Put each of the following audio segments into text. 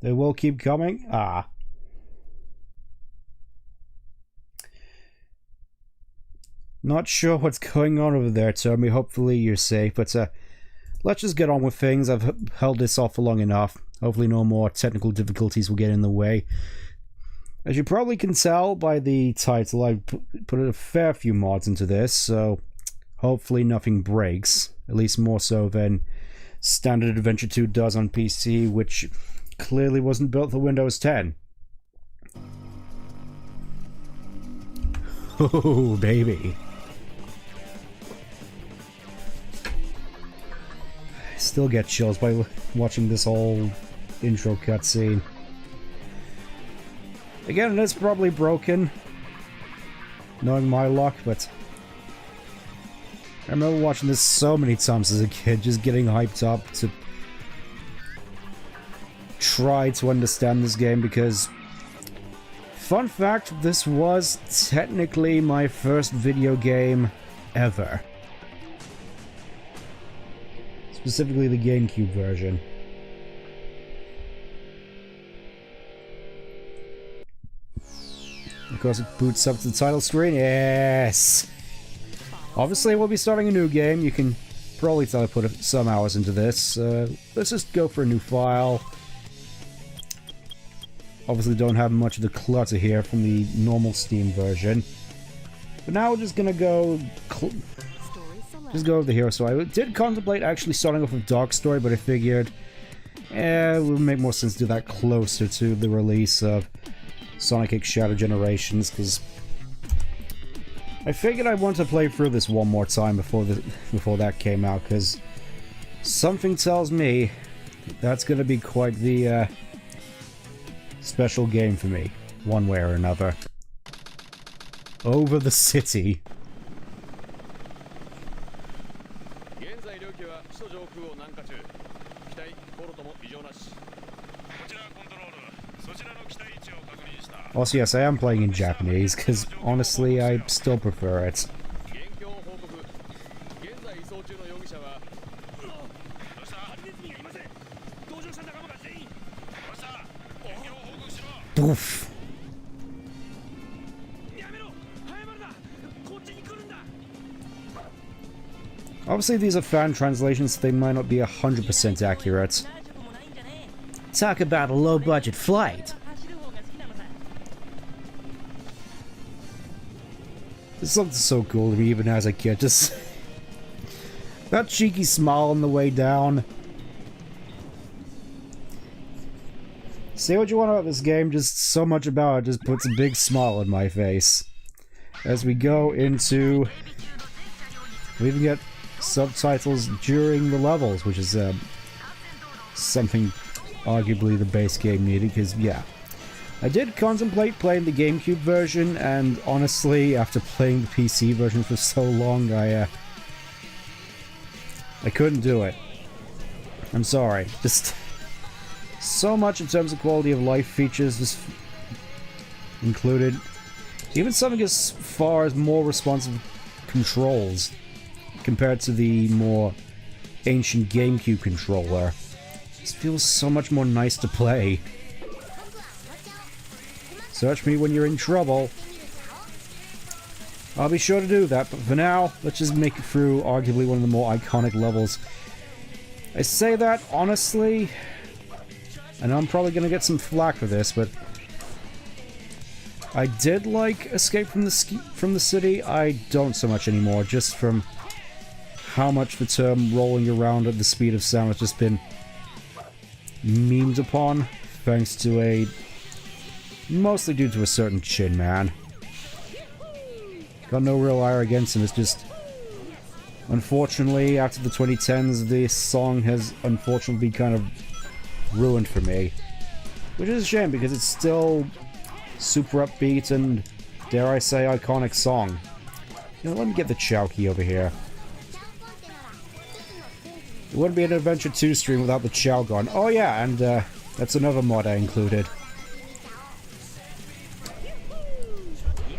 They will keep coming? Ah. Not sure what's going on over there, Tommy. Hopefully you're safe, but let's just get on with things. I've held this off for long enough. Hopefully no more technical difficulties will get in the way. As you probably can tell by the title, I've put a fair few mods into this, so hopefully nothing breaks. At least more so than Standard Adventure 2 does on PC, which clearly wasn't built for Windows 10. Oh, baby. I still get chills by watching this whole intro cutscene. Again, it's probably broken, knowing my luck, but I remember watching this so many times as a kid, just getting hyped up to try to understand this game, because, fun fact, this was technically my first video game ever. Specifically the GameCube version. Of course, it boots up to the title screen. Yes! Obviously, we'll be starting a new game. You can probably tell I put some hours into this. Let's just go for a new file. Obviously, don't have much of the clutter here from the normal Steam version. But now we're just gonna go... just go over the hero story. I did contemplate actually starting off with Dark Story, but I figured... it would make more sense to do that closer to the release of Sonic X Shadow Generations, because I figured I wanted to play through this one more time before that came out, because something tells me that's going to be quite the special game for me, one way or another. Over the city. Also, yes, I am playing in Japanese, because honestly, I still prefer it. Oof. Obviously, these are fan translations, so they might not be 100% accurate. Talk about a low-budget flight. This looked so cool to me even as a kid, just that cheeky smile on the way down. Say what you want about this game, just so much about it just puts a big smile on my face. As we go into... we even get subtitles during the levels, which is something arguably the base game needed, because yeah. I did contemplate playing the GameCube version, and honestly, after playing the PC version for so long, I couldn't do it. I'm sorry. Just so much in terms of quality of life features just included. Even something as far as more responsive controls compared to the more ancient GameCube controller. This feels so much more nice to play. Search me when you're in trouble. I'll be sure to do that, but for now, let's just make it through arguably one of the more iconic levels. I say that honestly, and I'm probably gonna get some flack for this, but I did like Escape from the City. I don't so much anymore, just from how much the term rolling around at the speed of sound has just been memed upon, thanks to a... mostly due to a certain chin man. Got no real ire against him, it's just... unfortunately, after the 2010s, this song has unfortunately been kind of ruined for me. Which is a shame, because it's still super upbeat and, dare I say, iconic song. You know, let me get the Chao key over here. It wouldn't be an Adventure 2 stream without the Chao gone. Oh yeah, and that's another mod I included.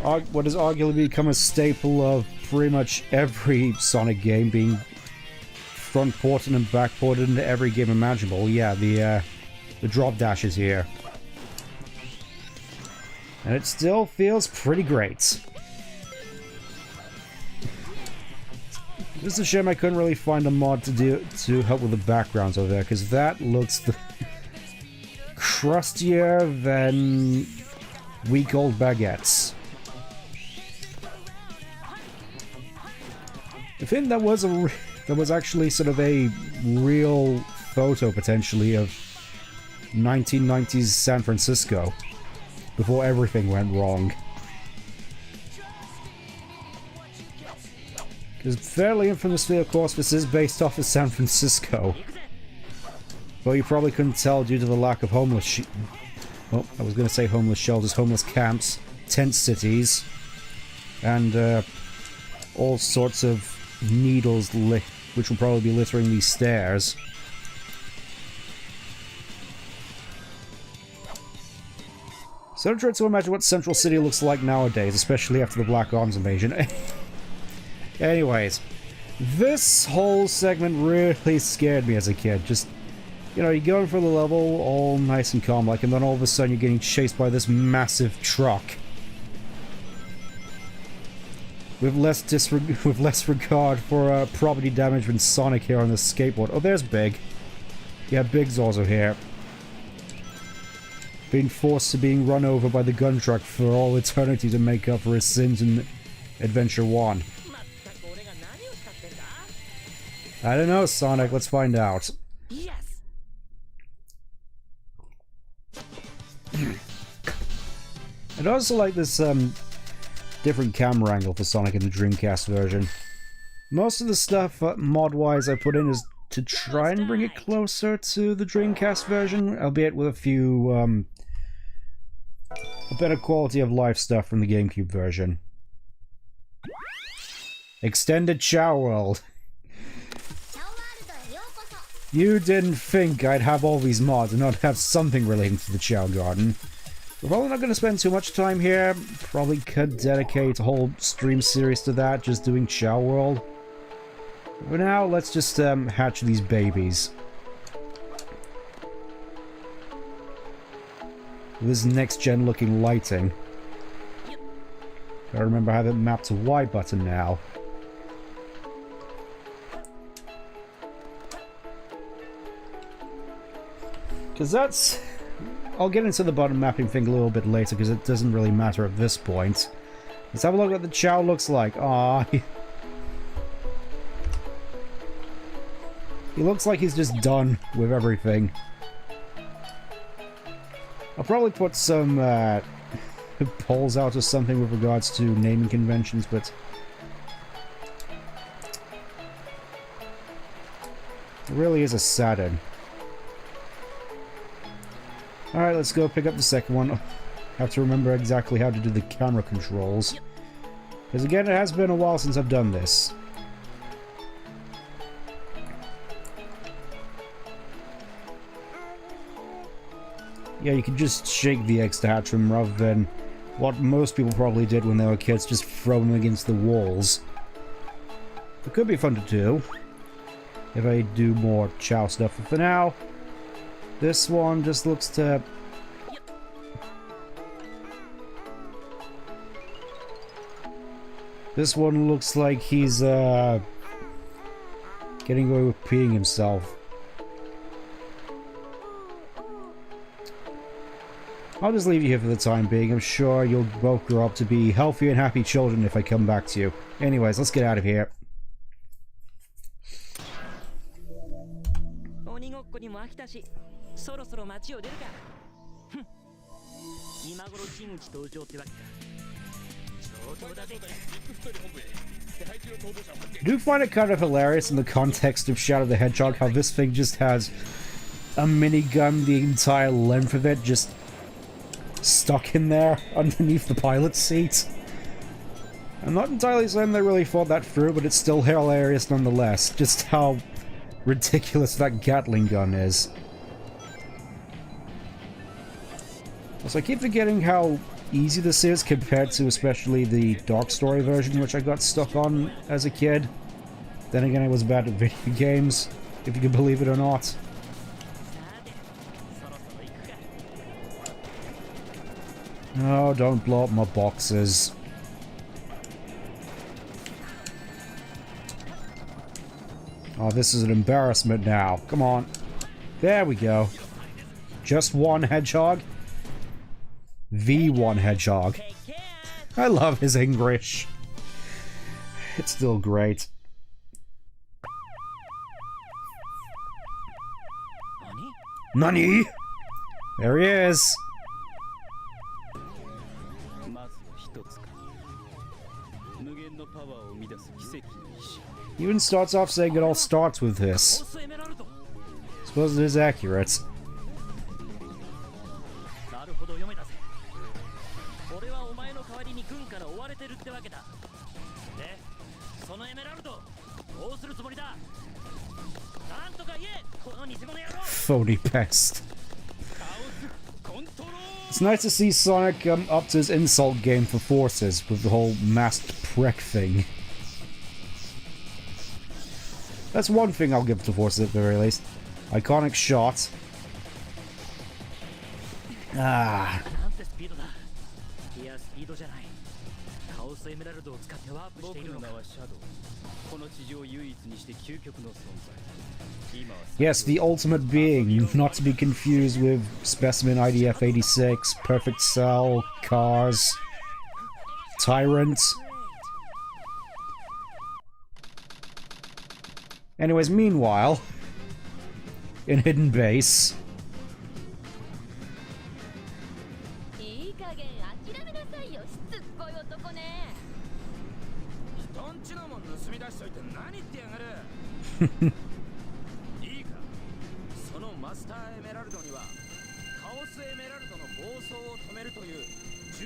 What has arguably become a staple of pretty much every Sonic game, being front-ported and back-ported into every game imaginable. Yeah, the the drop dashes here. And it still feels pretty great. Just a shame I couldn't really find a mod to help with the backgrounds over there, because that looks crustier than week-old baguettes. I think that was actually sort of a real photo, potentially, of 1990s San Francisco, before everything went wrong. Because fairly infamously, of course, this is based off of San Francisco. Well, you probably couldn't tell due to the lack of homeless I was going to say homeless shelters, homeless camps, tent cities, and all sorts of needles which will probably be littering these stairs. So I'm trying to imagine what Central City looks like nowadays, especially after the Black Arms invasion. Anyways, this whole segment really scared me as a kid. Just, you know, you're going for the level all nice and calm like, and then all of a sudden you're getting chased by this massive truck. With less regard for property damage than Sonic here on the skateboard. Oh, there's Big. Yeah, Big's also here. Being forced to being run over by the gun truck for all eternity to make up for his sins in Adventure 1. I don't know, Sonic. Let's find out. Yes. I'd also like this different camera angle for Sonic in the Dreamcast version. Most of the stuff mod-wise I put in is to try and bring it closer to the Dreamcast version, albeit with a few a better quality of life stuff from the GameCube version. Extended Chao World. You didn't think I'd have all these mods and not have something relating to the Chao Garden. We're probably not going to spend too much time here. Probably could dedicate a whole stream series to that, just doing Chao World. For now, let's just hatch these babies. With this next-gen looking lighting. Gotta remember how that mapped to Y button now. Because that's... I'll get into the button mapping thing a little bit later, because it doesn't really matter at this point. Let's have a look at what the Chao looks like. Aww. He looks like he's just done with everything. I'll probably put some polls out or something with regards to naming conventions, but... it really is a Saturn. Alright, let's go pick up the second one. Have to remember exactly how to do the camera controls. Because again, it has been a while since I've done this. Yeah, you can just shake the eggs to hatch them rather than what most people probably did when they were kids, just throw them against the walls. It could be fun to do if I do more Chao stuff, but for now, this one just looks to... this one looks like he's getting away with peeing himself. I'll just leave you here for the time being. I'm sure you'll both grow up to be healthy and happy children if I come back to you. Anyways, let's get out of here. I do find it kind of hilarious in the context of Shadow the Hedgehog how this thing just has a minigun the entire length of it just stuck in there underneath the pilot's seat. I'm not entirely certain they really thought that through, but it's still hilarious nonetheless, just how ridiculous that Gatling gun is. Also, I keep forgetting how easy this is compared to especially the Dark Story version, which I got stuck on as a kid. Then again, I was bad at video games, if you can believe it or not. Oh, don't blow up my boxes. Oh, this is an embarrassment now. Come on. There we go. Just one hedgehog. The one hedgehog. I love his English. It's still great. Nani? There he is. He even starts off saying it all starts with this. Suppose it is accurate. Phony pest. It's nice to see Sonic up to his insult game for forces with the whole masked prick thing. That's one thing I'll give to forces at the very least. Iconic shot. Ah. Yes, the ultimate being, not to be confused with Specimen IDF 86, Perfect Cell, Cars, Tyrant. Anyways, meanwhile, in Hidden Base.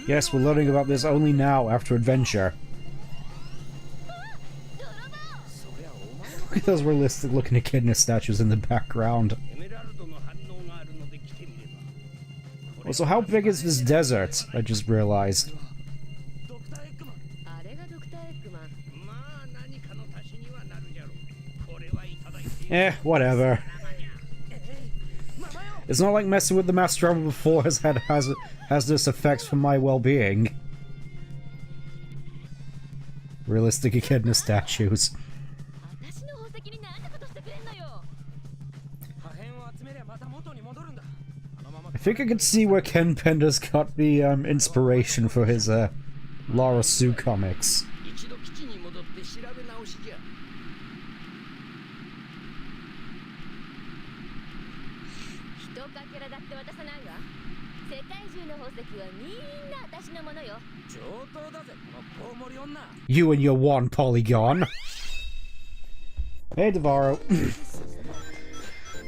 Yes, we're learning about this only now after adventure. Look at those realistic looking echidna statues in the background. Also, how big is this desert? I just realized. Whatever. It's not like messing with the Master Armor before has this effect for my well-being. Realistic echidna statues. I think I could see where Ken Pender's got the inspiration for his Lara Sue comics. You and your one polygon. Hey, Devaro.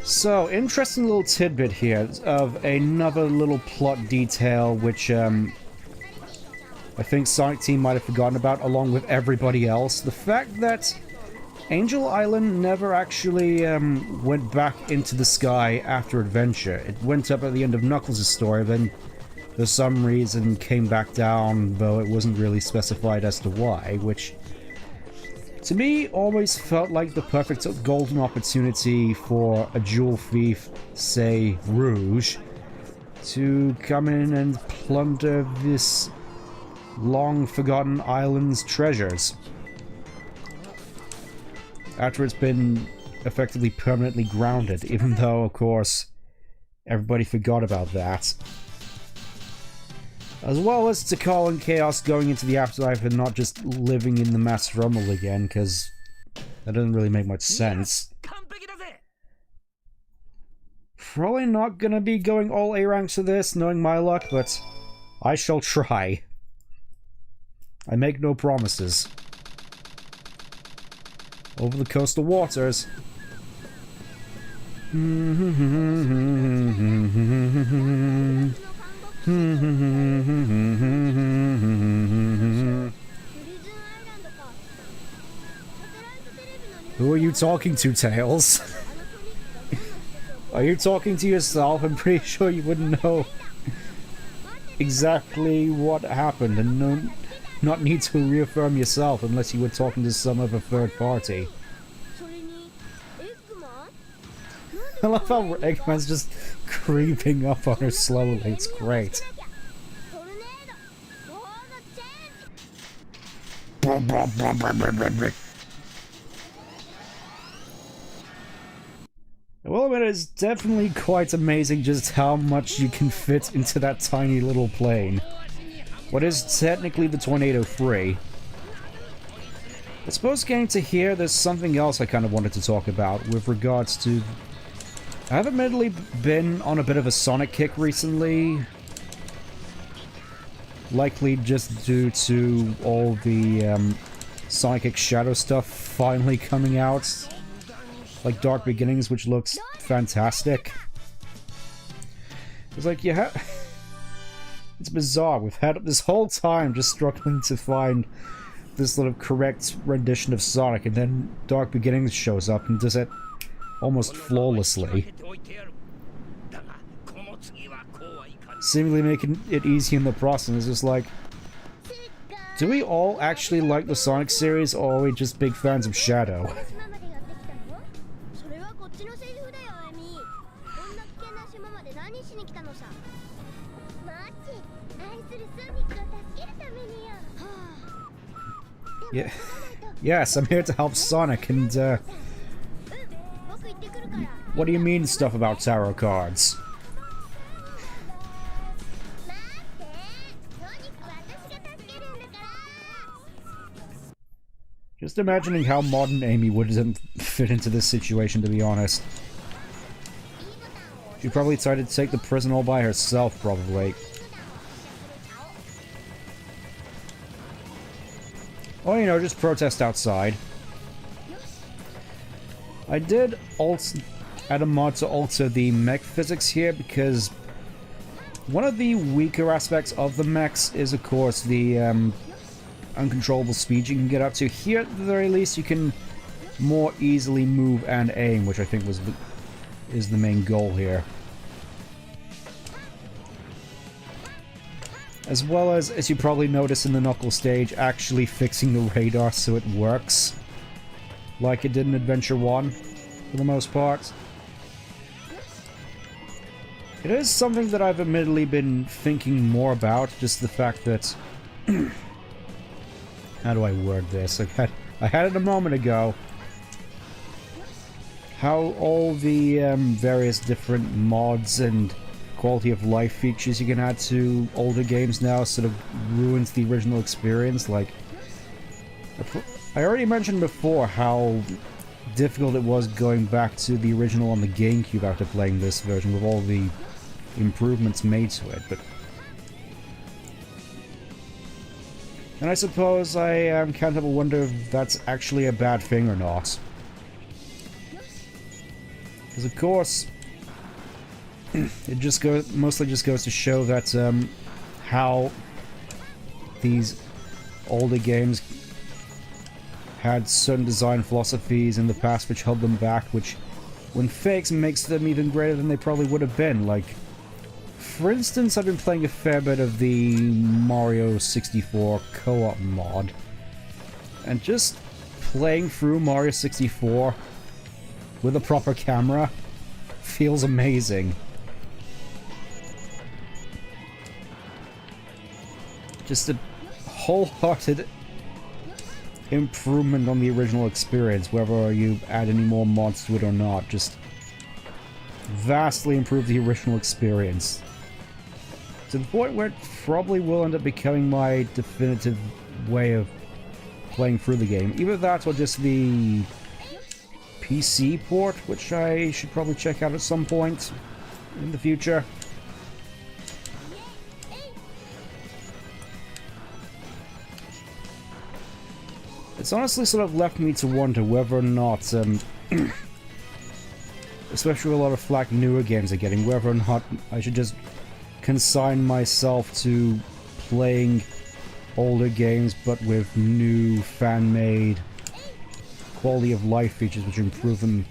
So, interesting little tidbit here of another little plot detail which I think Sonic Team might have forgotten about along with everybody else. The fact that Angel Island never actually went back into the sky after Adventure. It went up at the end of Knuckles' story, then for some reason came back down, though it wasn't really specified as to why, which to me always felt like the perfect golden opportunity for a jewel thief, say Rouge, to come in and plunder this long-forgotten island's treasures. After it's been effectively permanently grounded, even though, of course, everybody forgot about that. As well as Tikal and Chaos going into the afterlife and not just living in the Master Rumble again, because that doesn't really make much sense. Probably not gonna be going all A ranks to this, knowing my luck, but I shall try. I make no promises. Over the coastal waters. Who are you talking to, Tails? Are you talking to yourself? I'm pretty sure you wouldn't know exactly what happened and not need to reaffirm yourself unless you were talking to some other third party. I love how Eggman's just creeping up on her slowly, it's great. Well, I mean, it's definitely quite amazing just how much you can fit into that tiny little plane. What is technically the Tornado 3. I suppose getting to here, there's something else I kind of wanted to talk about with regards to... I've admittedly been on a bit of a Sonic kick recently. Likely just due to all the Sonic X Shadow stuff finally coming out. Like Dark Beginnings, which looks fantastic. It's like, yeah... It's bizarre. We've had this whole time just struggling to find this sort of correct rendition of Sonic, and then Dark Beginnings shows up and does it almost flawlessly. Seemingly making it easy in the process. It's just like, do we all actually like the Sonic series, or are we just big fans of Shadow? Yeah. Yes, I'm here to help Sonic, and what do you mean stuff about tarot cards? Just imagining how modern Amy wouldn't fit into this situation, to be honest. She'd probably try to take the prison all by herself, probably. Or, you know, just protest outside. I did add a mod to alter the mech physics here, because one of the weaker aspects of the mechs is, of course, the uncontrollable speed you can get up to. Here, at the very least, you can more easily move and aim, which I think is the main goal here. As well as you probably notice in the Knuckle stage, actually fixing the radar so it works. Like it did in Adventure 1, for the most part. It is something that I've admittedly been thinking more about, just the fact that... How do I word this? I had it a moment ago. How all the various different mods and quality of life features you can add to older games now sort of ruins the original experience. Like, I already mentioned before how difficult it was going back to the original on the GameCube after playing this version with all the improvements made to it, but... And I suppose I can't help but wonder if that's actually a bad thing or not. Because of course... it mostly just goes to show that how these older games had certain design philosophies in the past which held them back, which when fixed makes them even greater than they probably would have been. Like, for instance, I've been playing a fair bit of the Mario 64 co-op mod, and just playing through Mario 64 with a proper camera feels amazing. Just a wholehearted improvement on the original experience, whether you add any more mods to it or not. Just vastly improve the original experience. To the point where it probably will end up becoming my definitive way of playing through the game. Either that or just the PC port, which I should probably check out at some point in the future. It's honestly sort of left me to wonder whether or not, especially with a lot of flack newer games are getting, whether or not I should just consign myself to playing older games but with new fan-made quality of life features which improve them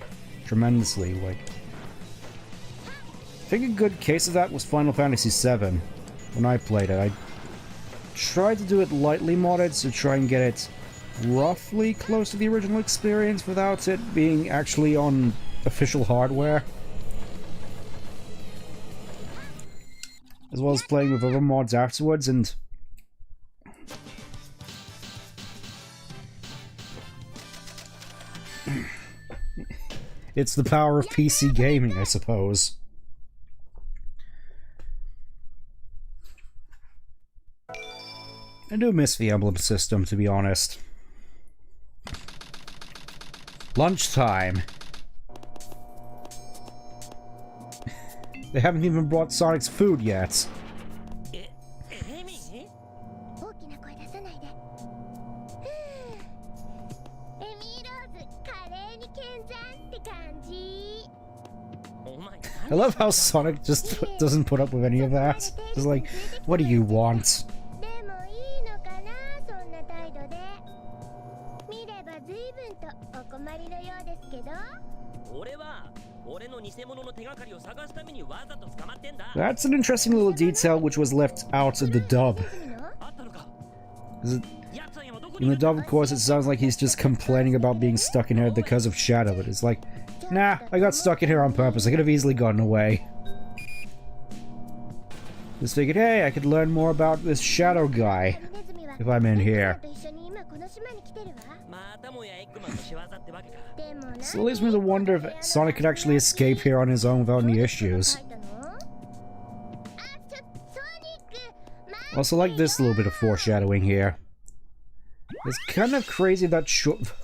tremendously. Like, I think a good case of that was Final Fantasy VII when I played it. I tried to do it lightly modded to try and get it roughly close to the original experience without it being actually on official hardware. As well as playing with other mods afterwards, and It's the power of PC gaming, I suppose. I do miss the emblem system, to be honest. Lunchtime. They haven't even brought Sonic's food yet. I love how Sonic just doesn't put up with any of that. Just like, what do you want? That's an interesting little detail which was left out of the dub. In the dub, of course, it sounds like he's just complaining about being stuck in here because of Shadow, but it's like, nah, I got stuck in here on purpose. I could have easily gotten away. Just figured, hey, I could learn more about this Shadow guy if I'm in here. So it leaves me to wonder if Sonic could actually escape here on his own without any issues. Also like this little bit of foreshadowing here. It's kind of crazy that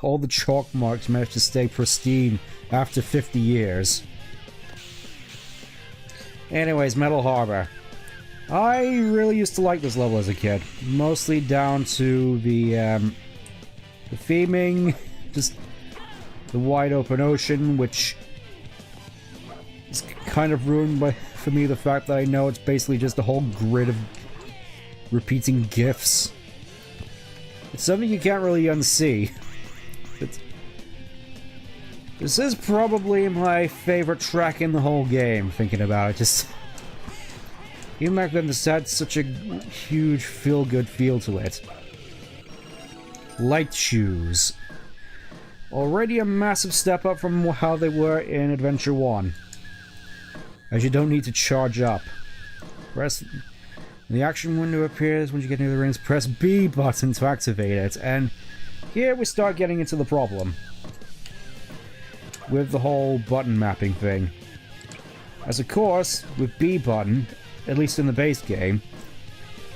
all the chalk marks managed to stay pristine after 50 years. Anyways, Metal Harbor. I really used to like this level as a kid. Mostly down to the theming, just the wide open ocean, which is kind of ruined by, for me, the fact that I know it's basically just a whole grid of repeating GIFs. It's something you can't really unsee. This is probably my favorite track in the whole game, thinking about it. Just even back then, this had such a huge feel-good feel to it. Light shoes. Already a massive step up from how they were in Adventure 1. As you don't need to charge up. Press... The action window appears when you get near the rings. Press B button to activate it. And here we start getting into the problem. With the whole button mapping thing. As of course, with B button, at least in the base game,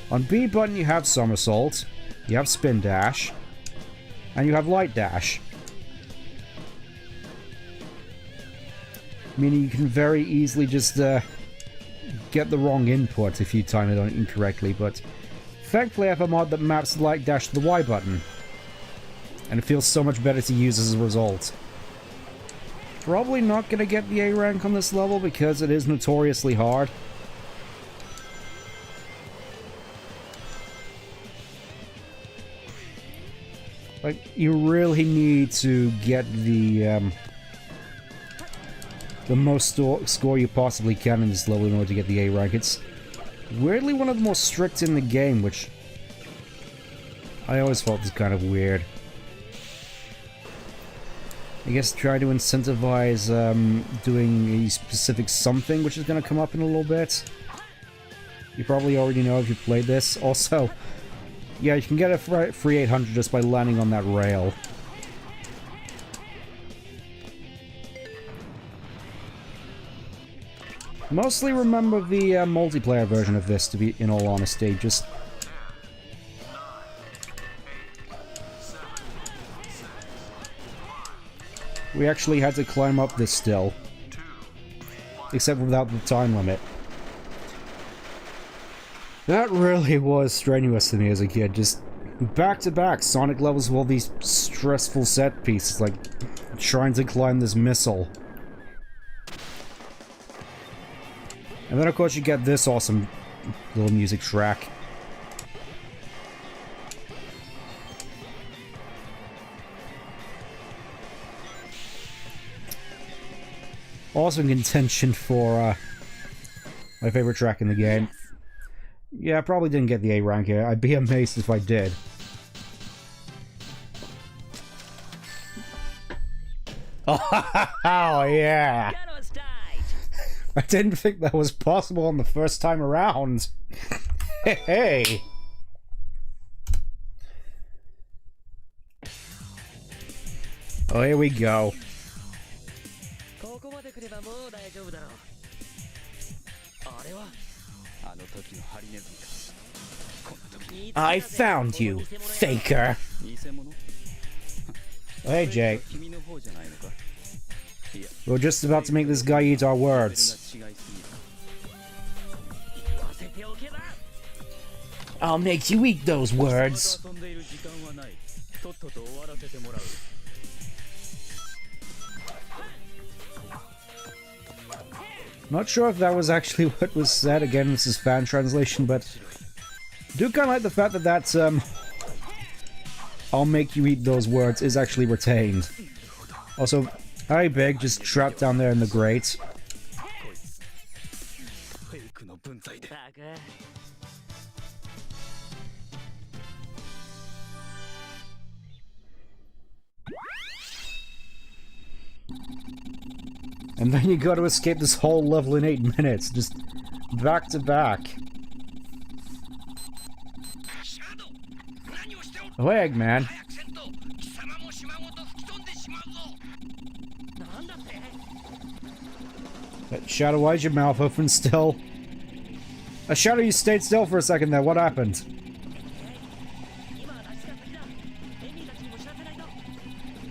on B button you have somersault, you have spin dash, and you have light dash. Meaning you can very easily just get the wrong input if you time it on incorrectly, but thankfully I have a mod that maps the light dash to the Y button, and it feels so much better to use as a result. Probably not gonna get the A rank on this level because it is notoriously hard. Like, you really need to get the most score you possibly can in this level in order to get the A rank. It's weirdly one of the more strict in the game, which I always thought was kind of weird. I guess try to incentivize doing a specific something, which is going to come up in a little bit. You probably already know if you played this. Also, yeah, you can get a free 800 just by landing on that rail. Mostly remember the multiplayer version of this, to be in all honesty. Just we actually had to climb up this still, except without the time limit. That really was strenuous to me as a kid. Just back-to-back Sonic levels with all these stressful set pieces, like trying to climb this missile. And then of course you get this awesome little music track. Also in contention for my favorite track in the game. Yeah, I probably didn't get the A rank here. I'd be amazed if I did. Oh yeah! I didn't think that was possible on the first time around. Hey! Oh, here we go. I found you, faker. Hey, Jake. We're just about to make this guy eat our words. I'll make you eat those words. Not sure if that was actually what was said. Again, this is fan translation, but I do kind of like the fact that that's, I'll make you eat those words is actually retained. Also, hi Big, just trapped down there in the grate. And then you gotta escape this whole level in 8 minutes, just back to back. Oh, Eggman. Shadow, why is your mouth open still? Shadow, you stayed still for a second there, what happened?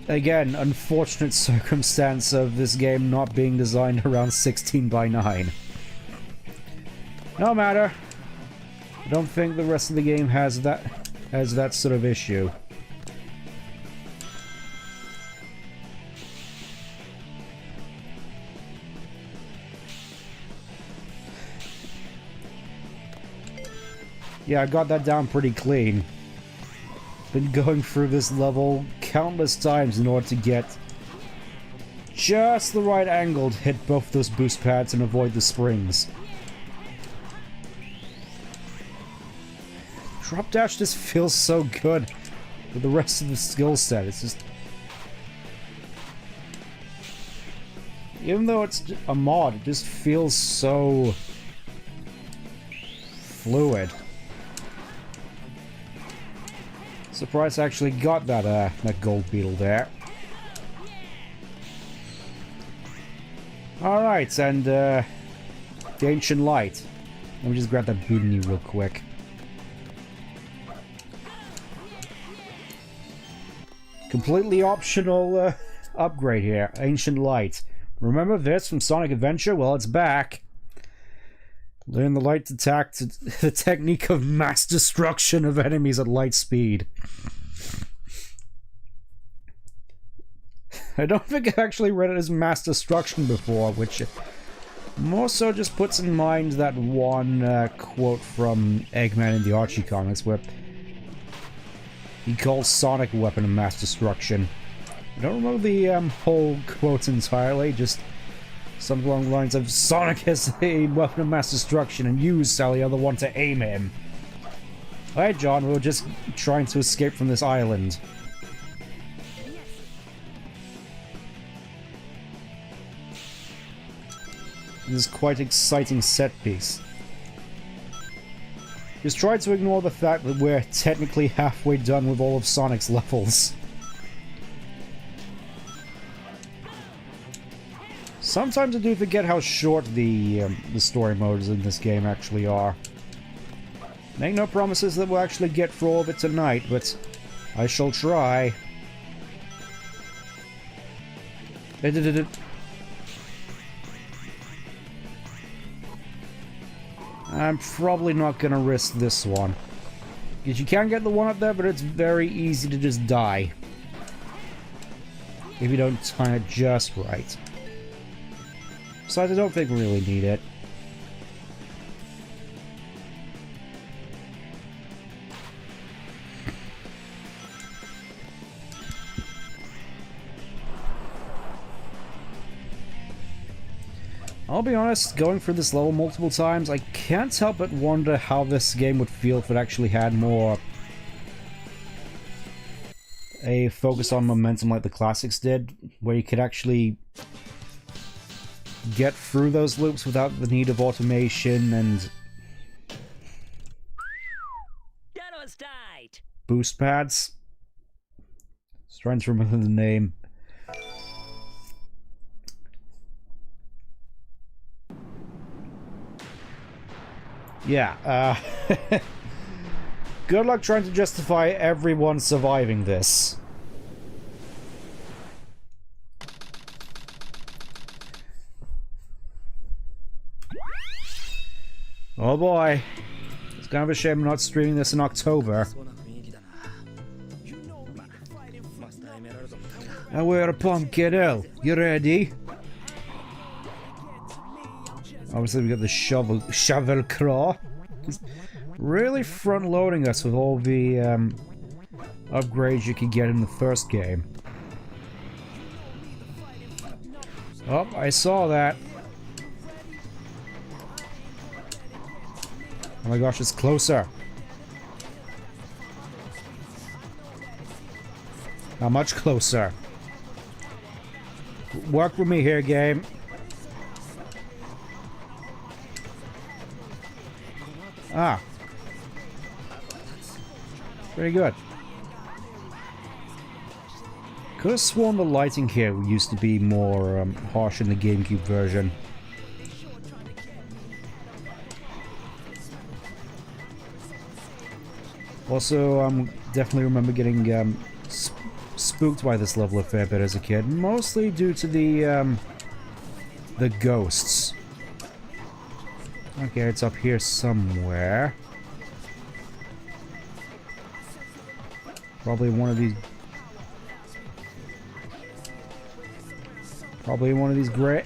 Again, unfortunate circumstance of this game not being designed around 16:9. No matter. I don't think the rest of the game has that sort of issue. Yeah, I got that down pretty clean. Been going through this level countless times in order to get just the right angle to hit both those boost pads and avoid the springs. Drop dash just feels so good with the rest of the skill set. It's just... even though it's a mod, it just feels so fluid. Surprised I actually got that gold beetle there. Alright, and the Ancient Light. Let me just grab that booty real quick. Completely optional upgrade here. Ancient Light. Remember this from Sonic Adventure? Well, it's back. Learn the light attack to the technique of mass destruction of enemies at light speed. I don't think I've actually read it as mass destruction before, which more so just puts in mind that one quote from Eggman in the Archie comics where he calls Sonic a weapon of mass destruction. I don't remember the whole quote entirely, just something along the lines of Sonic is a weapon of mass destruction and you, Sally, are the one to aim him. Alright, John, we're just trying to escape from this island. This is quite exciting set piece. Just try to ignore the fact that we're technically halfway done with all of Sonic's levels. Sometimes I do forget how short the story modes in this game actually are. Make no promises that we'll actually get through all of it tonight, but I shall try. I'm probably not gonna risk this one. Because you can get the one up there, but it's very easy to just die. If you don't time it just right. Besides, I don't think we really need it. I'll be honest, going through this level multiple times, I can't help but wonder how this game would feel if it actually had more a focus on momentum like the classics did, where you could actually get through those loops without the need of automation and boost pads. Just trying to remember the name. Yeah, good luck trying to justify everyone surviving this. Oh boy. It's kind of a shame I'm not streaming this in October. And we're a pumpkin hill. You ready? Obviously we got the shovel craw. Just really front loading us with all the upgrades you could get in the first game. Oh, I saw that. Oh my gosh, it's closer. How much closer? Work with me here, game. Ah. Very good. Could have sworn the lighting here used to be more harsh in the GameCube version. Also, definitely remember getting spooked by this level a fair bit as a kid, mostly due to the ghosts. Okay, it's up here somewhere. Probably one of these. Probably one of these gray.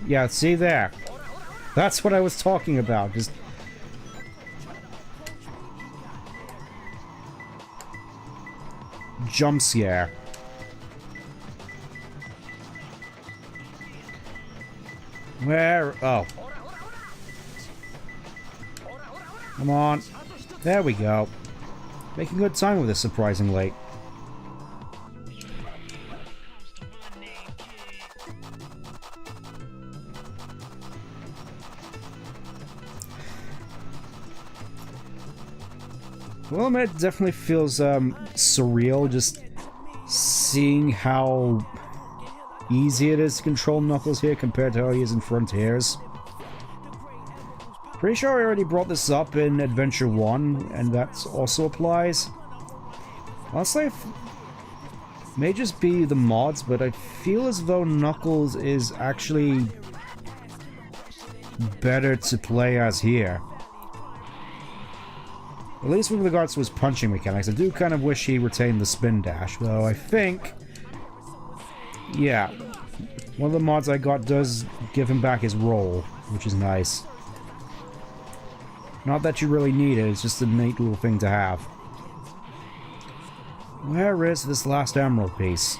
Yeah, see there. That's what I was talking about. Just. Jump scare. Where? Oh. Come on. There we go. Making good time with this, surprisingly. Well, it definitely feels surreal just seeing how easy it is to control Knuckles here compared to how he is in Frontiers. Pretty sure I already brought this up in Adventure 1, and that also applies. Honestly, it may just be the mods, but I feel as though Knuckles is actually better to play as here. At least with regards to his punching mechanics. I do kind of wish he retained the spin dash, though I think... Yeah. One of the mods I got does give him back his roll, which is nice. Not that you really need it, it's just a neat little thing to have. Where is this last emerald piece?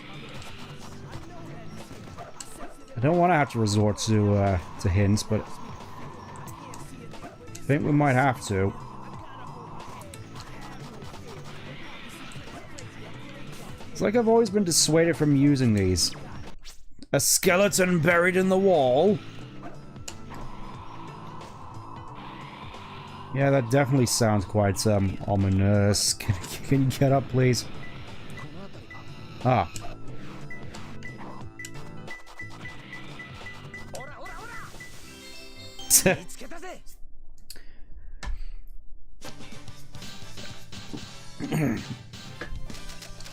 I don't want to have to resort to hints, but... I think we might have to. It's like I've always been dissuaded from using these. A skeleton buried in the wall? Yeah, that definitely sounds quite, ominous. Can you get up, please? Ah.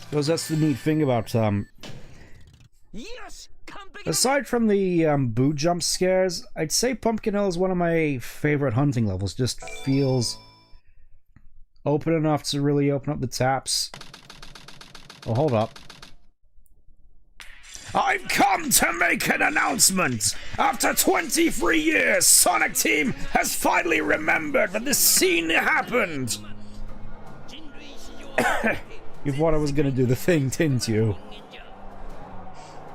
Because that's the neat thing about, aside from the, boo jump scares, I'd say Pumpkin Hill is one of my favorite hunting levels. Just feels open enough to really open up the taps. Oh, hold up. I've come to make an announcement! After 23 years, Sonic Team has finally remembered that this scene happened! You thought I was gonna do the thing, didn't you?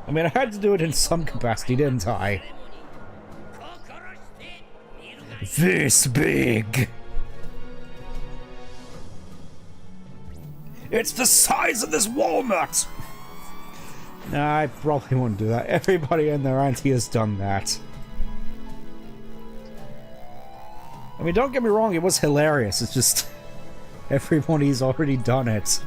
I mean, I had to do it in some capacity, didn't I? This big! It's the size of this walnut! Nah, I probably won't do that. Everybody and their auntie has done that. I mean, don't get me wrong, it was hilarious. It's just... everybody's already done it.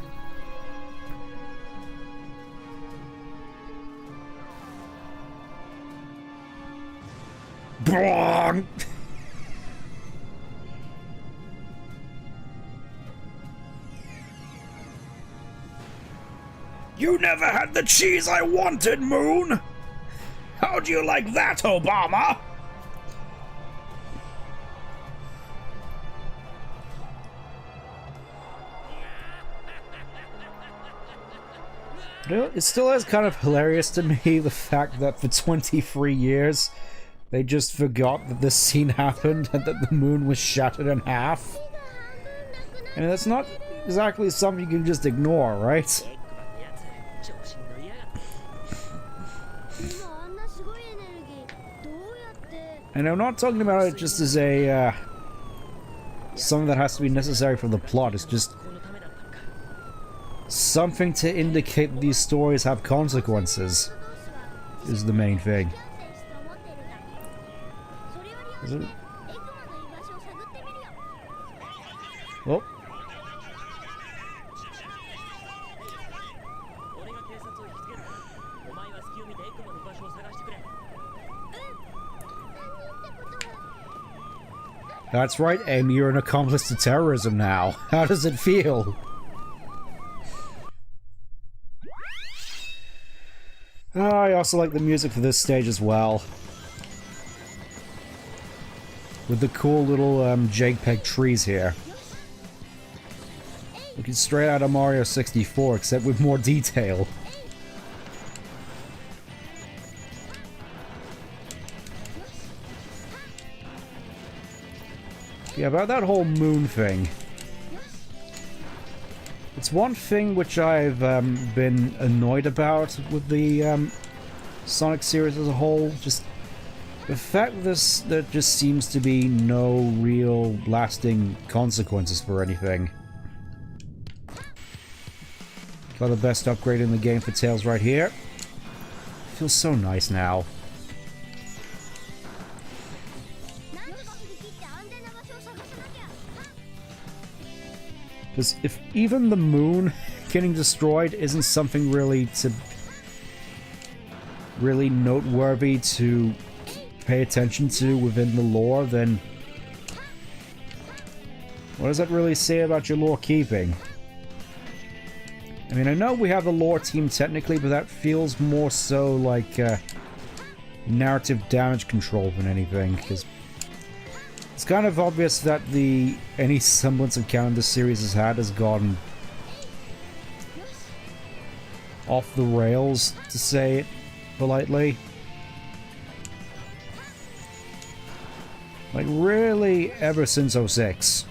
You never had the cheese I wanted, Moon! How do you like that, Obama? You know, it still is kind of hilarious to me, the fact that for 23 years, they just forgot that this scene happened and that the moon was shattered in half. I mean, that's not exactly something you can just ignore, right? And I'm not talking about it just as a, something that has to be necessary for the plot. It's just something to indicate that these stories have consequences, is the main thing. Is it? Oh. That's right, Amy, you're an accomplice to terrorism now. How does it feel? I also like the music for this stage as well. With the cool little JPEG trees here. Looking straight out of Mario 64, except with more detail. Yeah, about that whole moon thing. It's one thing which I've been annoyed about with the Sonic series as a whole. Just the fact that there just seems to be no real lasting consequences for anything. Got the best upgrade in the game for Tails right here. Feels so nice now. Because if even the moon getting destroyed isn't something really noteworthy to pay attention to within the lore, then what does that really say about your lore keeping? I mean, I know we have a lore team technically, but that feels more so like narrative damage control than anything, because it's kind of obvious that any semblance of canon this series has had has gone off the rails, to say it politely. Like, really, ever since 06.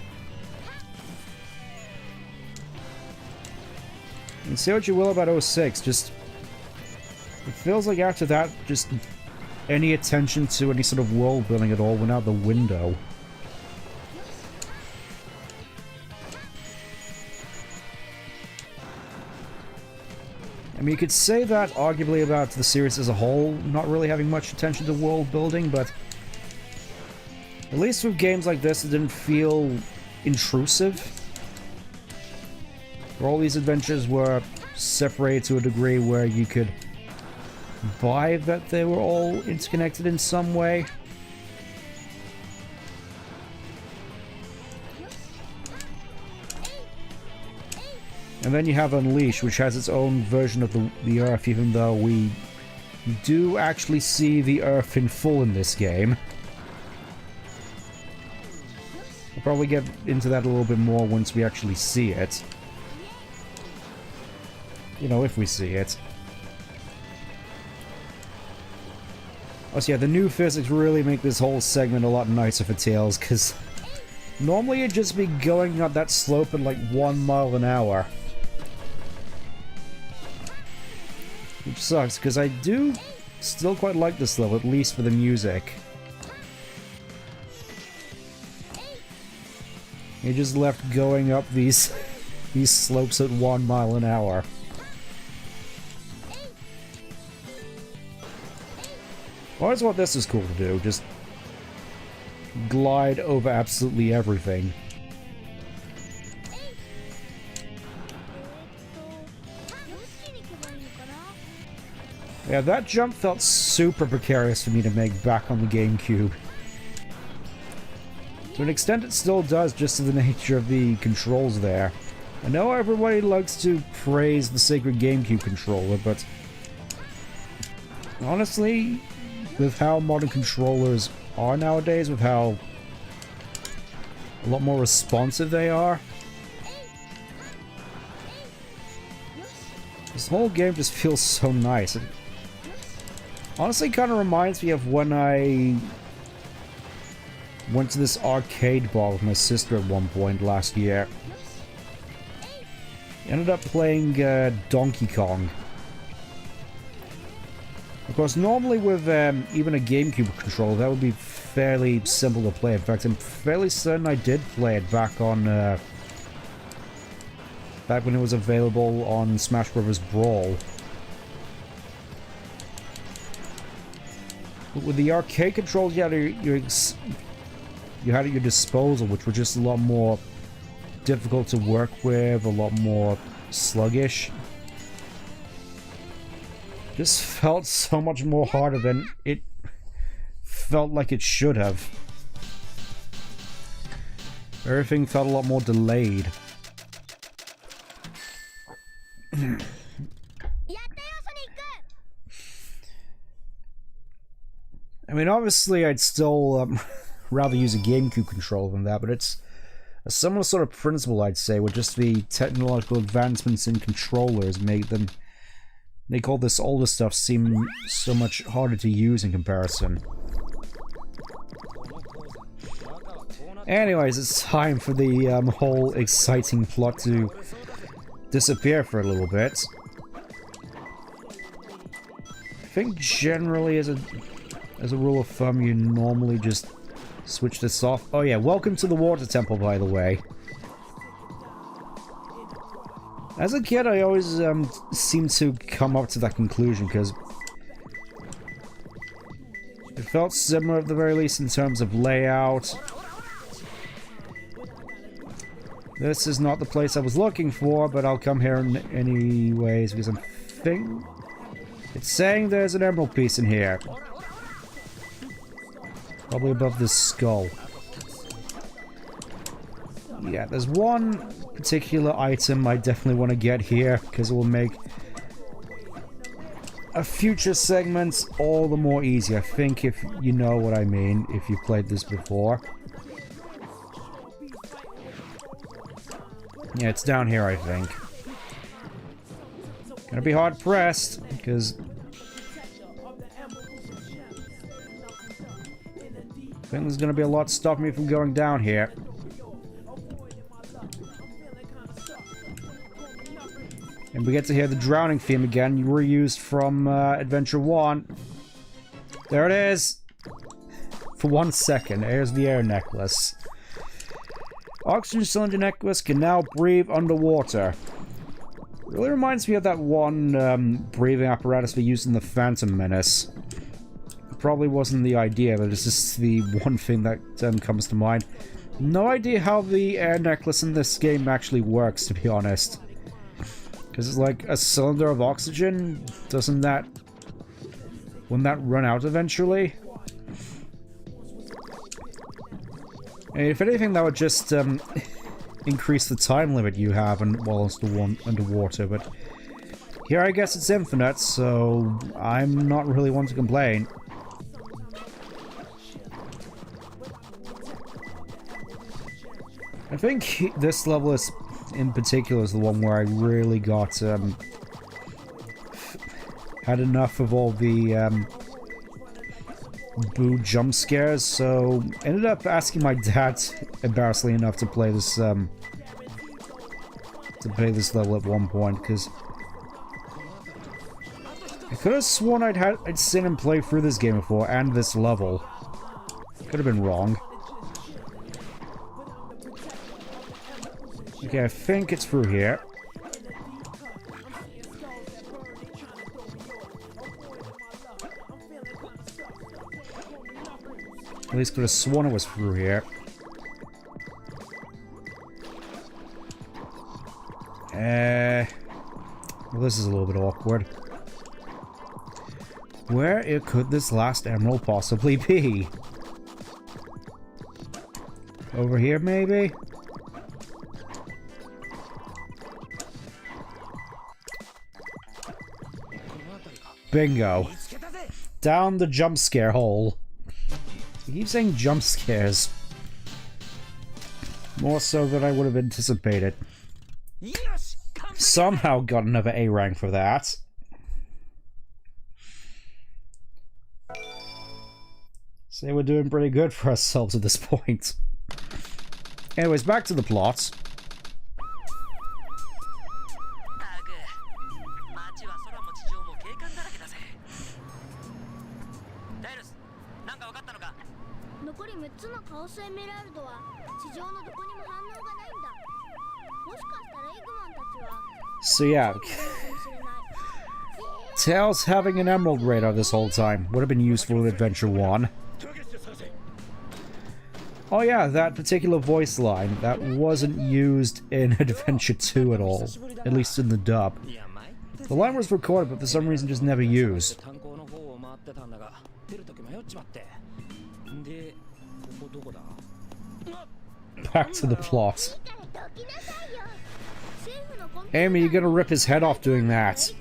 And say what you will about 06, just it feels like after that, just any attention to any sort of world building at all went out the window. I mean, you could say that arguably about the series as a whole, not really having much attention to world building, but at least with games like this, it didn't feel intrusive. Where all these adventures were separated to a degree where you could buy that they were all interconnected in some way. And then you have Unleash, which has its own version of the Earth, even though we do actually see the Earth in full in this game. We'll probably get into that a little bit more once we actually see it. You know, if we see it. Also, yeah, the new physics really make this whole segment a lot nicer for Tails, because normally you'd just be going up that slope at like 1 mile an hour. Which sucks, because I do still quite like this level, at least for the music. You're just left going up these slopes at 1 mile an hour. I just thought this is cool to do, just glide over absolutely everything. Yeah, that jump felt super precarious for me to make back on the GameCube. To an extent it still does, just to the nature of the controls there. I know everybody likes to praise the sacred GameCube controller, but honestly, with how modern controllers are nowadays, with how a lot more responsive they are, this whole game just feels so nice. It honestly kind of reminds me of when I went to this arcade bar with my sister at one point last year. Ended up playing Donkey Kong. Of course, normally with even a GameCube controller, that would be fairly simple to play. In fact, I'm fairly certain I did play it back on back when it was available on Smash Bros. Brawl. But with the arcade controls, you had at your disposal, which were just a lot more difficult to work with, a lot more sluggish. Just felt so much more harder than it felt like it should have. Everything felt a lot more delayed. I mean, obviously I'd still rather use a GameCube controller than that, but it's a similar sort of principle, I'd say, where just the technological advancements in controllers make all this older stuff seem so much harder to use in comparison. Anyways, it's time for the whole exciting plot to disappear for a little bit. I think generally, as a rule of thumb, you normally just switch this off. Oh yeah, welcome to the water temple, by the way. As a kid, I always seemed to come up to that conclusion, because it felt similar at the very least in terms of layout. This is not the place I was looking for, but I'll come here anyways, because it's saying there's an emerald piece in here. Probably above this skull. Yeah, there's one particular item I definitely want to get here, because it will make a future segment all the more easy. I think, if you know what I mean, if you've played this before. Yeah, it's down here, I think. Gonna be hard pressed, because I think there's gonna be a lot stopping me from going down here. And we get to hear the drowning theme again, reused from Adventure 1. There it is! For 1 second, there's the air necklace. Oxygen cylinder necklace can now breathe underwater. Really reminds me of that one breathing apparatus we used in the Phantom Menace. It probably wasn't the idea, but it's just the one thing that comes to mind. No idea how the air necklace in this game actually works, to be honest. Because it's like a cylinder of oxygen? Wouldn't that run out eventually? And if anything, that would just increase the time limit you have while it's underwater, but here I guess it's infinite, so I'm not really one to complain. I think this level in particular is the one where I really got had enough of all the boo jump scares, so ended up asking my dad, embarrassingly enough, to play this level at one point, because I could have sworn I'd seen him play through this game before, and this level. Could have been wrong. Okay, I think it's through here. At least could have sworn it was through here. Well, this is a little bit awkward. Where could this last emerald possibly be? Over here, maybe? Bingo. Down the jump scare hole. I keep saying jump scares. More so than I would have anticipated. Somehow got another A rank for that. Say we're doing pretty good for ourselves at this point. Anyways, back to the plot. So yeah, Tails having an emerald radar this whole time would have been useful in Adventure 1. Oh yeah, that particular voice line, that wasn't used in Adventure 2 at all, at least in the dub. The line was recorded, but for some reason just never used. Back to the plot. Amy, you're gonna rip his head off doing that.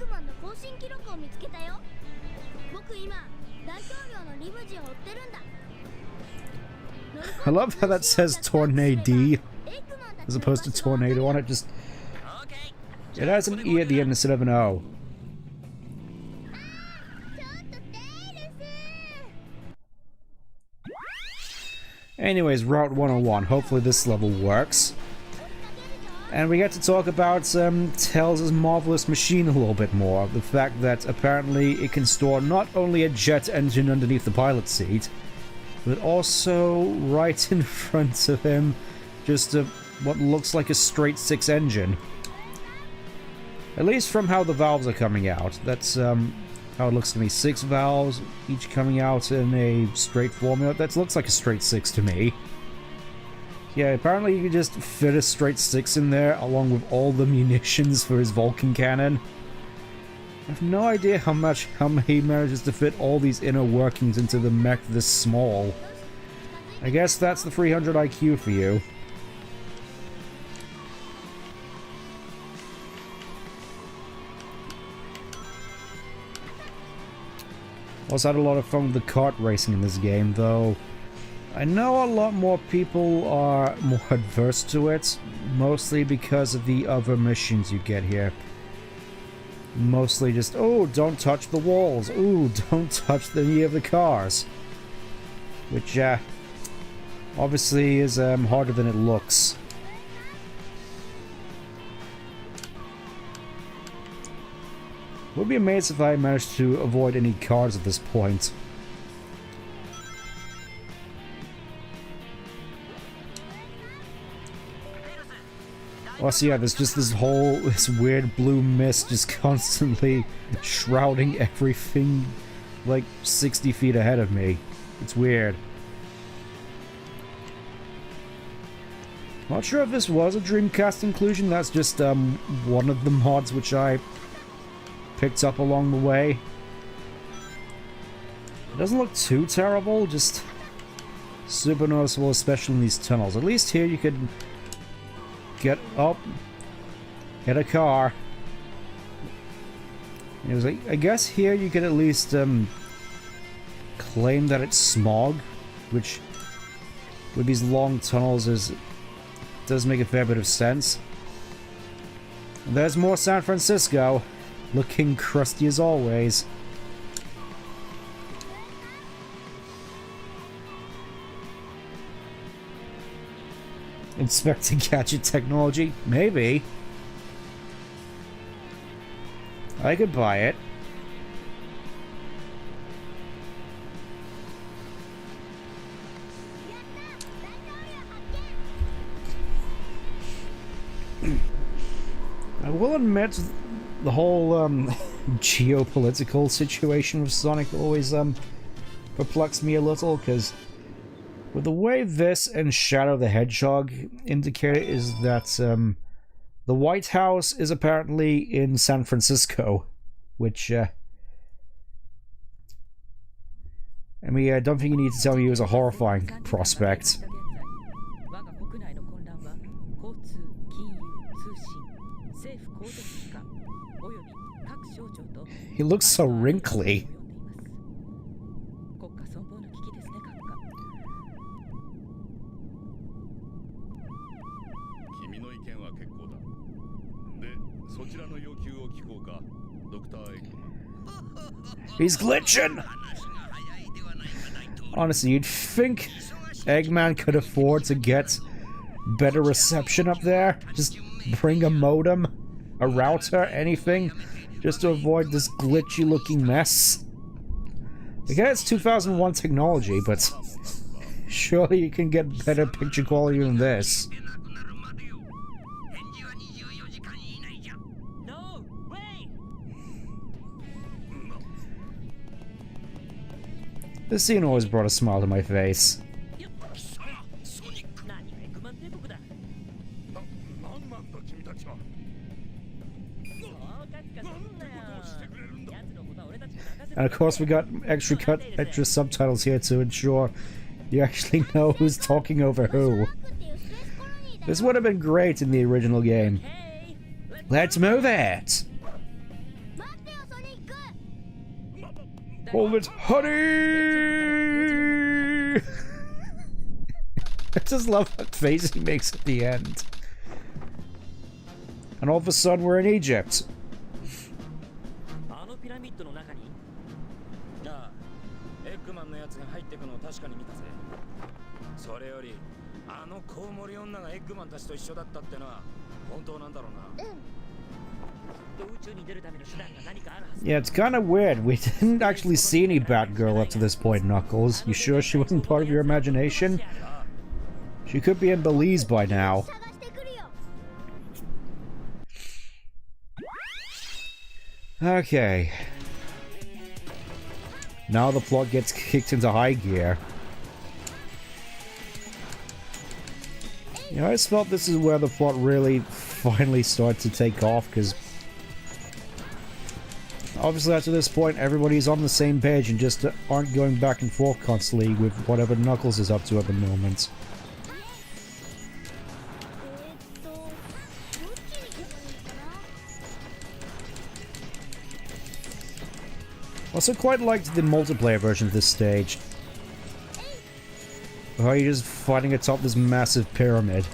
I love how that says Tornado as opposed to Tornado on it. Just it has an E at the end instead of an O. Anyways, Route 101. Hopefully this level works. And we get to talk about Tails' marvelous machine a little bit more. The fact that apparently it can store not only a jet engine underneath the pilot seat, but also right in front of him, just what looks like a straight 6 engine. At least from how the valves are coming out. That's how it looks to me. 6 valves, each coming out in a straight formula. That looks like a straight 6 to me. Yeah, apparently you can just fit a straight 6 in there, along with all the munitions for his Vulcan cannon. I have no idea how he manages to fit all these inner workings into the mech this small. I guess that's the 300 IQ for you. Also had a lot of fun with the kart racing in this game, though I know a lot more people are more adverse to it, mostly because of the other missions you get here. Mostly just, oh, don't touch the walls, ooh, don't touch any of the cars. Which, obviously is harder than it looks. Would be amazed if I managed to avoid any cars at this point. Also, yeah, there's just this weird blue mist just constantly shrouding everything like 60 feet ahead of me. It's weird. Not sure if this was a Dreamcast inclusion, that's just one of the mods which I picked up along the way. It doesn't look too terrible, just super noticeable, especially in these tunnels. At least here you could get up, hit a car. It was like, I guess here you could at least claim that it's smog, which with these long tunnels does make a fair bit of sense. And there's more San Francisco, looking crusty as always. Inspecting Gadget technology? Maybe. I could buy it. I will admit, the whole geopolitical situation with Sonic always perplexed me a little, because with the way this and Shadow the Hedgehog indicate it is that the White House is apparently in San Francisco, which I mean, I don't think you need to tell me it was a horrifying prospect. He looks so wrinkly. He's glitching! Honestly, you'd think Eggman could afford to get better reception up there. Just bring a modem, a router, anything, just to avoid this glitchy looking mess. I guess it's 2001 technology, but surely you can get better picture quality than this. This scene always brought a smile to my face. And of course we got extra subtitles here to ensure you actually know who's talking over who. This would have been great in the original game. Let's move it! Hold it, honey! I just love that face he makes at the end. And all of a sudden we're in Egypt. Yeah, it's kind of weird. We didn't actually see any Batgirl up to this point, Knuckles. You sure she wasn't part of your imagination? She could be in Belize by now. Okay. Now the plot gets kicked into high gear. You know, I just felt this is where the plot really finally started to take off, because obviously after this point everybody's on the same page and just aren't going back and forth constantly with whatever Knuckles is up to at the moment. Also quite liked the multiplayer version of this stage. How you're just fighting atop this massive pyramid.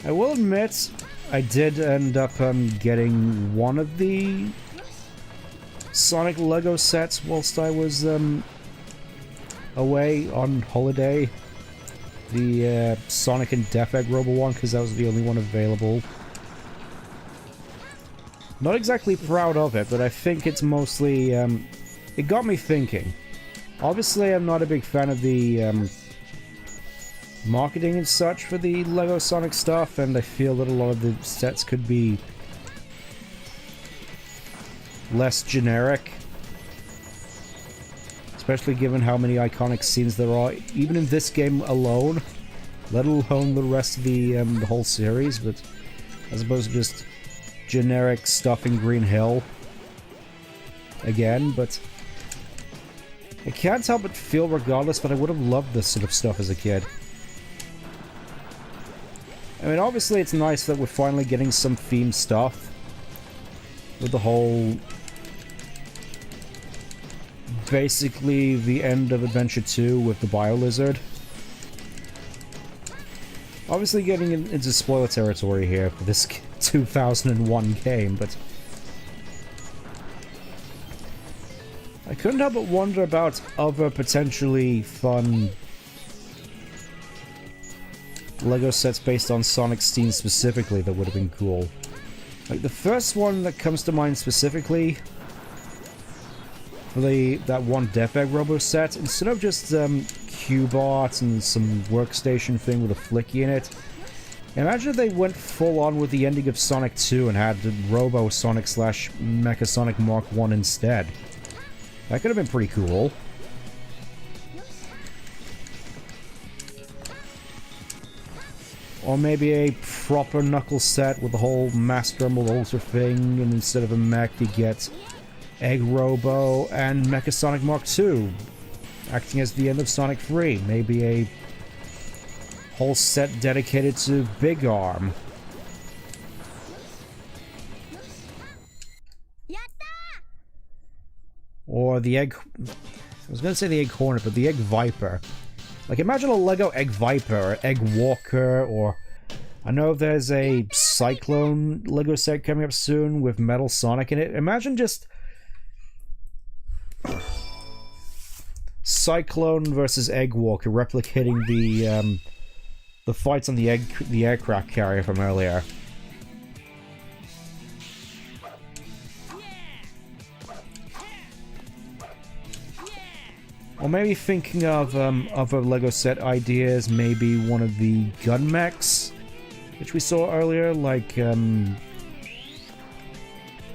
I will admit, I did end up getting one of the Sonic Lego sets whilst I was away on holiday. The Sonic and Death Egg Robo one, because that was the only one available. Not exactly proud of it, but I think it's mostly... it got me thinking. Obviously, I'm not a big fan of the marketing and such for the Lego Sonic stuff, and I feel that a lot of the sets could be less generic. Especially given how many iconic scenes there are, even in this game alone, let alone the rest of the whole series, but as opposed to just generic stuff in Green Hill. Again, but I can't help but feel regardless that I would have loved this sort of stuff as a kid. I mean, obviously it's nice that we're finally getting some theme stuff with the whole... basically the end of Adventure 2 with the Bio-Lizard. Obviously getting into spoiler territory here for this 2001 game, but I couldn't help but wonder about other potentially fun Lego sets based on Sonic's theme specifically that would have been cool. Like the first one that comes to mind specifically for that one Death Egg Robo set, instead of just cube art and some workstation thing with a flicky in it, imagine if they went full on with the ending of Sonic 2 and had Robo Sonic / Mecha Sonic Mark 1 instead. That could have been pretty cool. Or maybe a proper Knuckles set with the whole Master Emerald Ultra thing, and instead of a mech you get Egg Robo and Mecha Sonic Mark 2 acting as the end of Sonic 3. Maybe a whole set dedicated to Big Arm. Or the Egg... I was gonna say the Egg Hornet, but the Egg Viper. Like, imagine a Lego Egg Viper, or Egg Walker, or... I know there's a Cyclone Lego set coming up soon with Metal Sonic in it. Imagine just... Cyclone versus Egg Walker replicating the fights on the aircraft carrier from earlier. Or maybe thinking of other Lego set ideas, maybe one of the gun mechs, which we saw earlier, like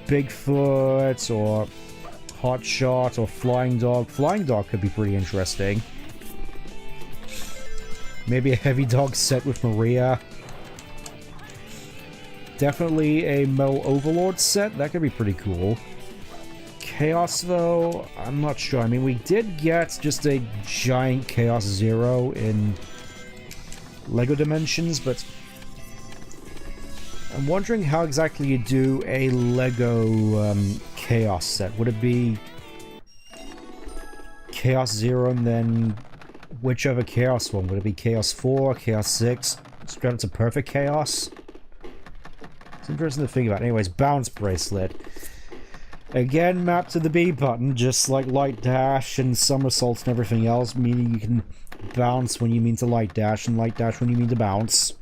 Bigfoot or Hotshot or Flying Dog. Flying Dog could be pretty interesting. Maybe a Heavy Dog set with Maria. Definitely a Metal Overlord set, that could be pretty cool. Chaos, though, I'm not sure. I mean, we did get just a giant Chaos Zero in Lego Dimensions, but I'm wondering how exactly you do a Lego Chaos set. Would it be Chaos Zero and then whichever Chaos one? Would it be Chaos 4, Chaos 6, straight up to Perfect Chaos? It's interesting to think about. Anyways, Bounce Bracelet. Again, mapped to the B button, just like Light Dash and Somersaults and everything else, meaning you can bounce when you mean to Light Dash, and Light Dash when you mean to bounce.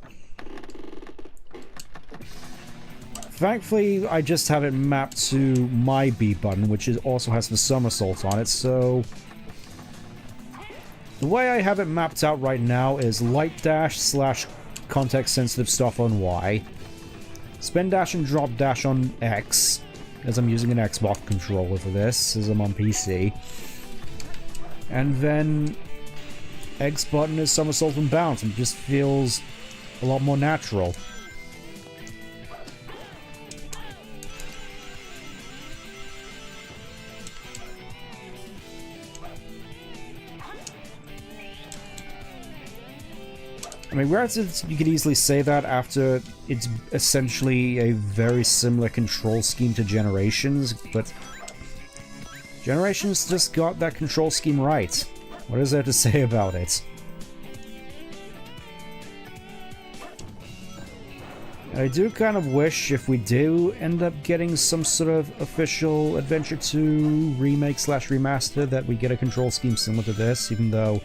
Thankfully, I just have it mapped to my B button, which also has the Somersault on it, so... The way I have it mapped out right now is Light Dash / context-sensitive stuff on Y, Spin Dash and Drop Dash on X, as I'm using an Xbox controller for this, as I'm on PC. And then X button is Somersault and Bounce, and it just feels a lot more natural. I mean, granted, you could easily say that after it's essentially a very similar control scheme to Generations, but Generations just got that control scheme right. What is there to say about it? I do kind of wish if we do end up getting some sort of official Adventure 2 remake / remaster that we get a control scheme similar to this, even though,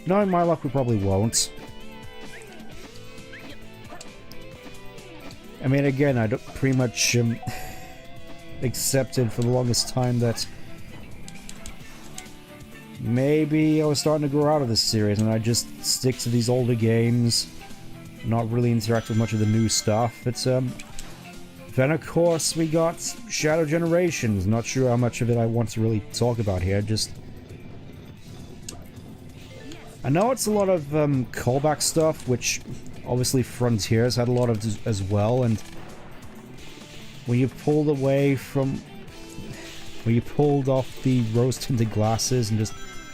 knowing my luck, we probably won't. I mean, again, I pretty much accepted for the longest time that maybe I was starting to grow out of this series and I just stick to these older games, not really interact with much of the new stuff. But then of course we got Shadow Generations. Not sure how much of it I want to really talk about here. Just I know it's a lot of callback stuff, which obviously Frontiers had a lot of as well, and when you pulled away from... when you pulled off the rose-tinted glasses and just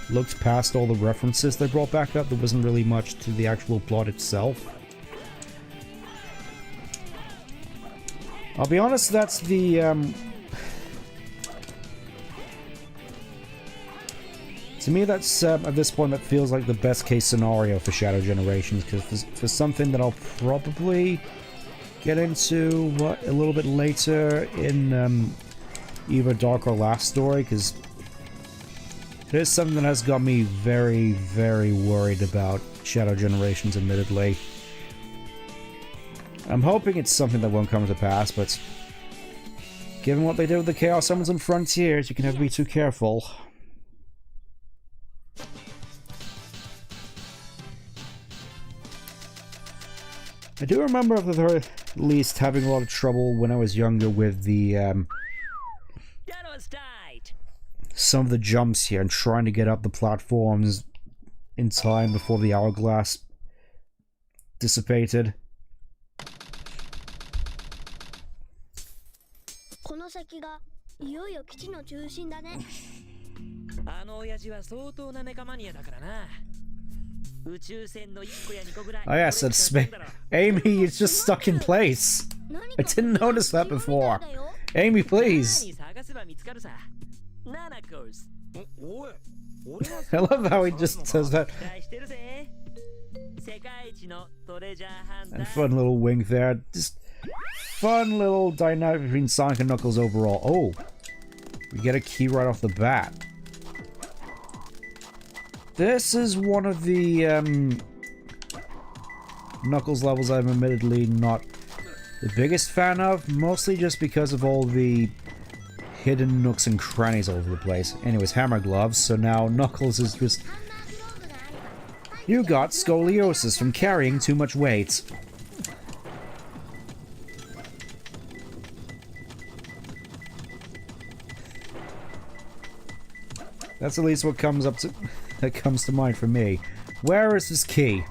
looked past all the references they brought back up, there wasn't really much to the actual plot itself. I'll be honest, that's the, to me, that's, at this point, that feels like the best case scenario for Shadow Generations, because for something that I'll probably get into, a little bit later in, either Dark or Last Story, because it is something that has got me very, very worried about Shadow Generations, admittedly. I'm hoping it's something that won't come to pass, but given what they did with the Chaos Summons and Frontiers, you can never be too careful. I do remember, at the very least, having a lot of trouble when I was younger with the, some of the jumps here and trying to get up the platforms in time before the hourglass dissipated. Oh yes, that's Amy is just stuck in place. I didn't notice that before. Amy, please. I love how he just says that. And fun little wink there. Just fun little dynamic between Sonic and Knuckles overall. Oh, we get a key right off the bat. This is one of the Knuckles levels I'm admittedly not the biggest fan of, mostly just because of all the hidden nooks and crannies all over the place. Anyways, hammer gloves, so now Knuckles is just... You got scoliosis from carrying too much weight. That's at least what comes up to... that comes to mind for me. Where is this key?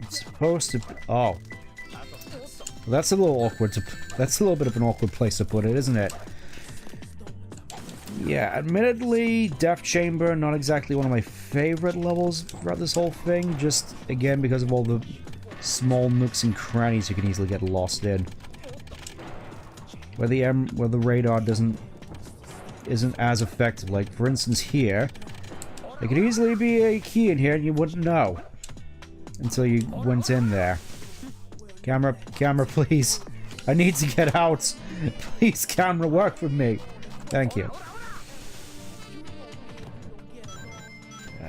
It's supposed to... Oh. That's a little awkward to... That's a little bit of an awkward place to put it, isn't it? Yeah, admittedly, Death Chamber, not exactly one of my favorite levels throughout this whole thing. Just, again, because of all the small nooks and crannies you can easily get lost in. Where the radar isn't as effective. Like, for instance, here, there could easily be a key in here and you wouldn't know until you went in there. Camera, please. I need to get out. Please, camera, work with me. Thank you.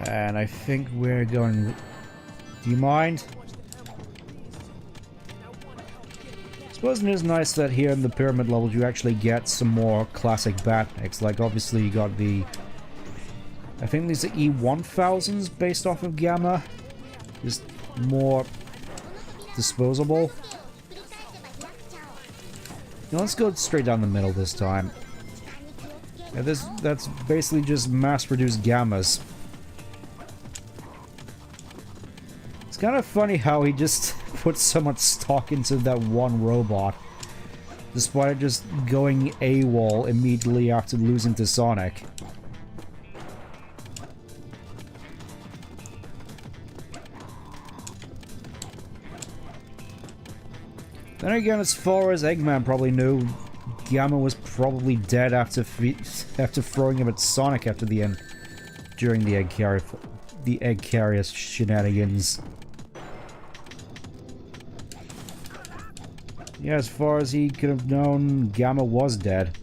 And I think we're going... Do you mind? I suppose it is nice that here in the pyramid levels you actually get some more classic Batniks. Like, obviously you got the... I think these are E1000s based off of Gamma. Just more disposable. Now let's go straight down the middle this time. Yeah, that's basically just mass-produced Gammas. It's kind of funny how he just put so much stock into that one robot, despite just going AWOL immediately after losing to Sonic. Then again, as far as Eggman probably knew, Gamma was probably dead after throwing him at Sonic after the end, during the egg carrier shenanigans. Yeah, as far as he could have known, Gamma was dead.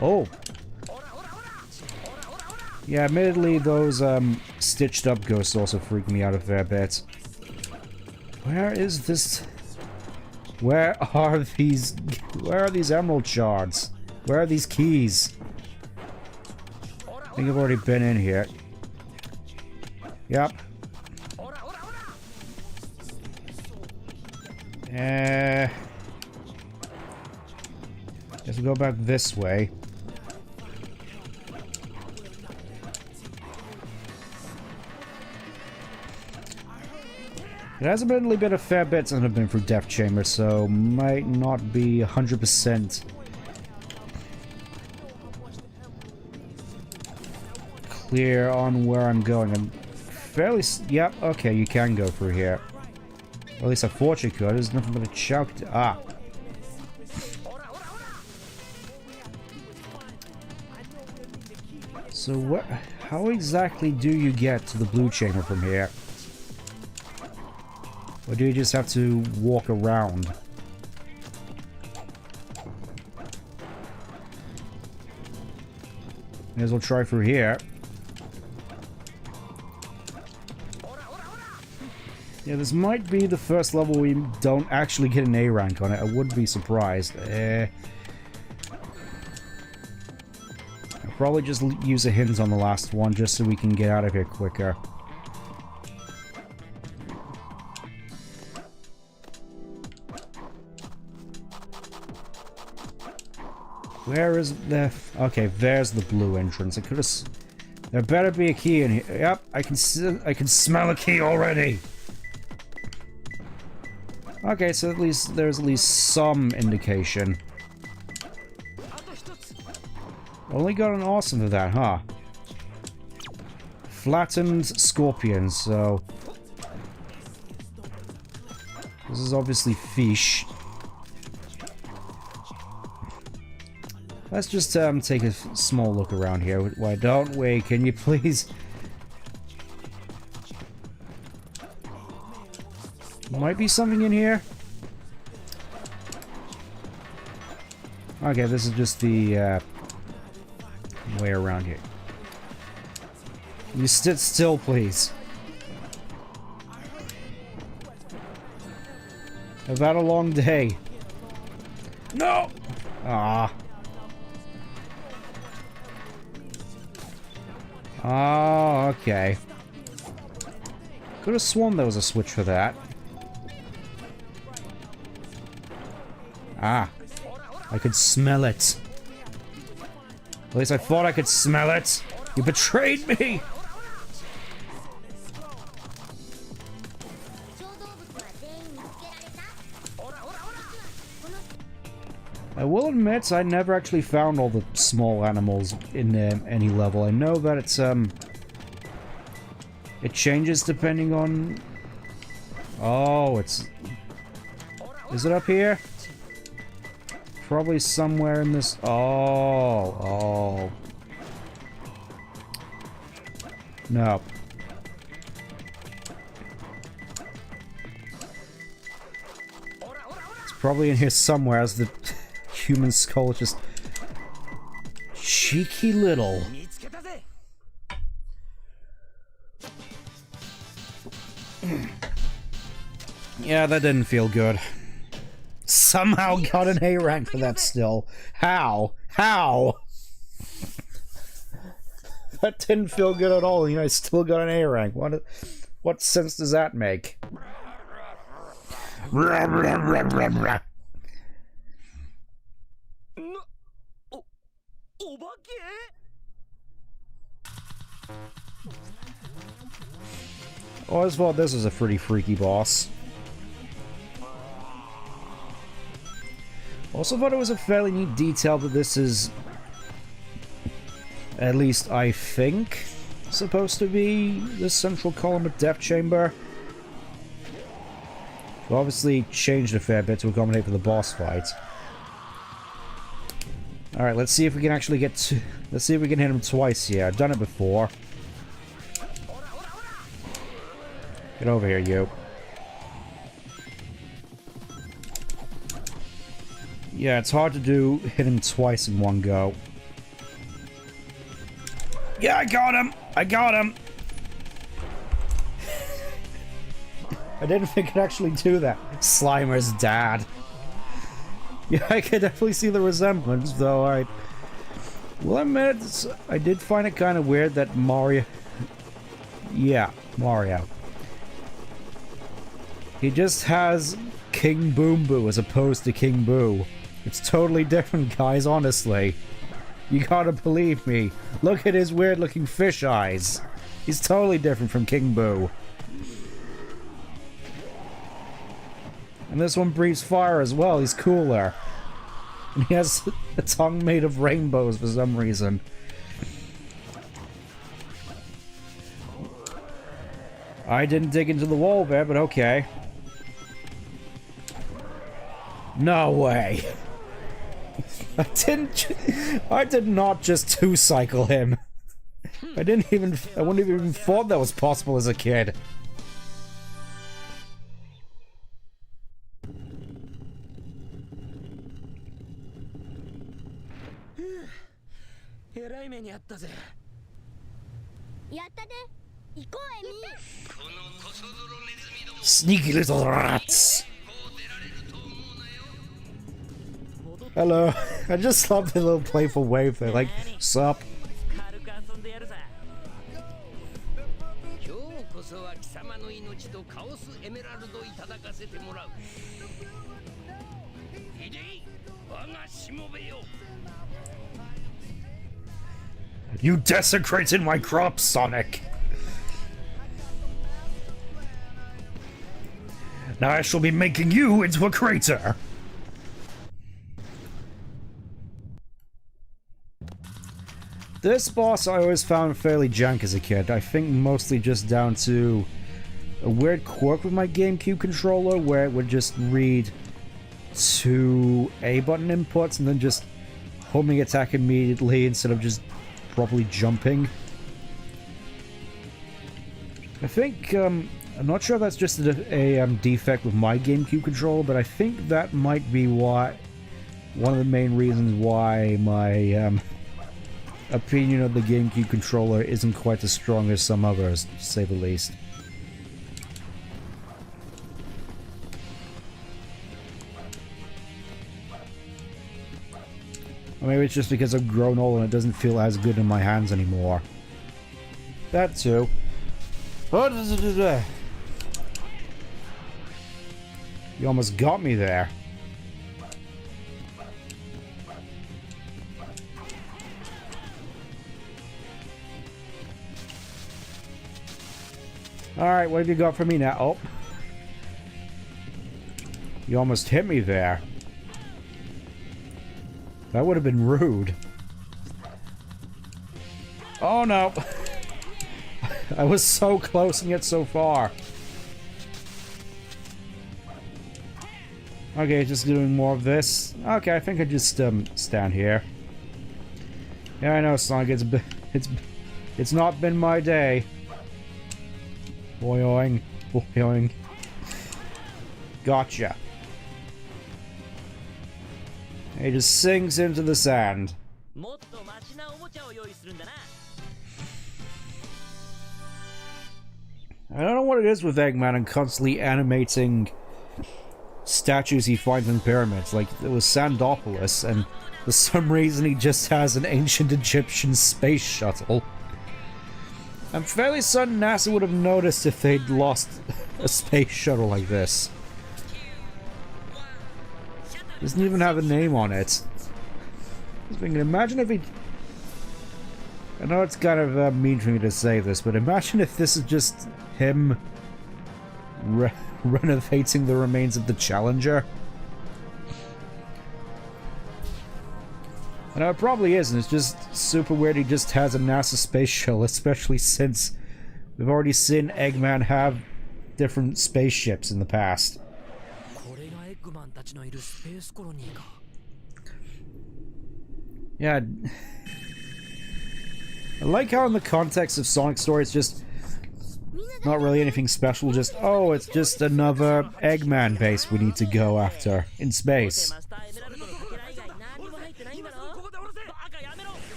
Oh. Yeah, admittedly, those stitched up ghosts also freak me out a fair bit. Where is this? Where are these emerald shards? Where are these keys? I think I've already been in here. Yep. Guess we'll go back this way. It has admittedly been a fair bit since I've been through Death Chamber, so might not be 100% clear on where I'm going. I'm fairly... Yep, okay, you can go through here. Or at least I thought you could. There's nothing but a choke... Ah. So what... How exactly do you get to the blue chamber from here? Or do you just have to walk around? May as well try through here. Yeah, this might be the first level we don't actually get an A rank on it. I wouldn't be surprised. I'll probably just use a hint on the last one just so we can get out of here quicker. Where is the... Okay, there's the blue entrance. I could have... There better be a key in here. Yep, I can smell a key already. Okay, so there's at least some indication. Only got an awesome for that, huh? Flattened scorpions, so... This is obviously fish. Let's just take a small look around here. Why don't we? Can you please? Might be something in here. Okay, this is just the way around here. You sit still, please. I've had a long day. No! Ah. Oh, okay. Could have sworn there was a switch for that. Ah. I could smell it. At least I thought I could smell it. You betrayed me! I will admit, I never actually found all the small animals in any level. I know that it's, it changes depending on... Oh, it's... Is it up here? Probably somewhere in this... Oh. No. It's probably in here somewhere as the... human skull is just cheeky little. Yeah, that didn't feel good. Somehow got an A rank for that still. How? How? That didn't feel good at all. You know, I still got an A rank. What sense does that make? I always thought this was a pretty freaky boss. Also thought it was a fairly neat detail that this is, at least I think, supposed to be the central column of Death Chamber. It obviously changed a fair bit to accommodate for the boss fight. Alright, let's see if we can actually get to... Let's see if we can hit him twice here. I've done it before. Get over here, you. Yeah, it's hard to hit him twice in one go. Yeah, I got him! I got him! I didn't think I'd actually do that. Slimer's dad. Yeah, I could definitely see the resemblance, though. Alright. Well, I did find it kind of weird that Mario... Yeah, Mario. He just has King Boom Boo as opposed to King Boo. It's totally different, guys, honestly. You gotta believe me. Look at his weird-looking fish eyes. He's totally different from King Boo. And this one breathes fire as well. He's cooler. And he has a tongue made of rainbows for some reason. I didn't dig into the wall there, but okay. No way. I did not just two-cycle him. I wouldn't have even thought that was possible as a kid. Sneaky little rats. Hello. I just love the little playful wave there, like, sup. You desecrated my crops, Sonic! Now I shall be making you into a crater! This boss I always found fairly jank as a kid. I think mostly just down to a weird quirk with my GameCube controller where it would just read 2 A button inputs and then just homing attack immediately instead of just properly jumping. I think, I'm not sure if that's just a defect with my GameCube controller, but I think that might be why, one of the main reasons why my opinion of the GameCube controller isn't quite as strong as some others, to say the least. Or maybe it's just because I've grown old and it doesn't feel as good in my hands anymore. That too. You almost got me there. Alright, what have you got for me now? Oh. You almost hit me there. That would have been rude. Oh no! I was so close and yet so far. Okay, just doing more of this. Okay, I think I just stand here. Yeah, I know, Sonic. It's not been my day. Boing, boing. Gotcha. He just sinks into the sand. I don't know what it is with Eggman and constantly animating statues he finds in pyramids. Like, it was Sandopolis, and for some reason he just has an ancient Egyptian space shuttle. I'm fairly certain NASA would have noticed if they'd lost a space shuttle like this. Doesn't even have a name on it. I was thinking, imagine if he... I know it's kind of mean for me to say this, but imagine if this is just him renovating the remains of the Challenger. I know it probably isn't, it's just super weird he just has a NASA space shuttle, especially since we've already seen Eggman have different spaceships in the past. Yeah. I like how in the context of Sonic's story it's just not really anything special, just, oh, it's just another Eggman base we need to go after in space.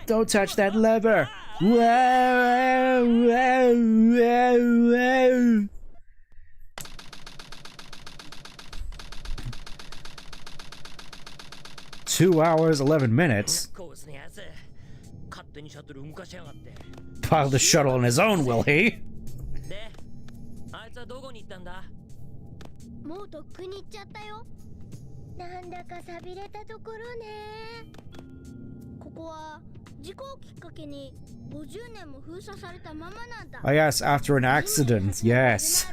Don't touch that lever! Whoa, whoa, whoa, whoa. 2 hours, 11 minutes. Piled the shuttle on his own, will he? Oh yes, after an accident, yes.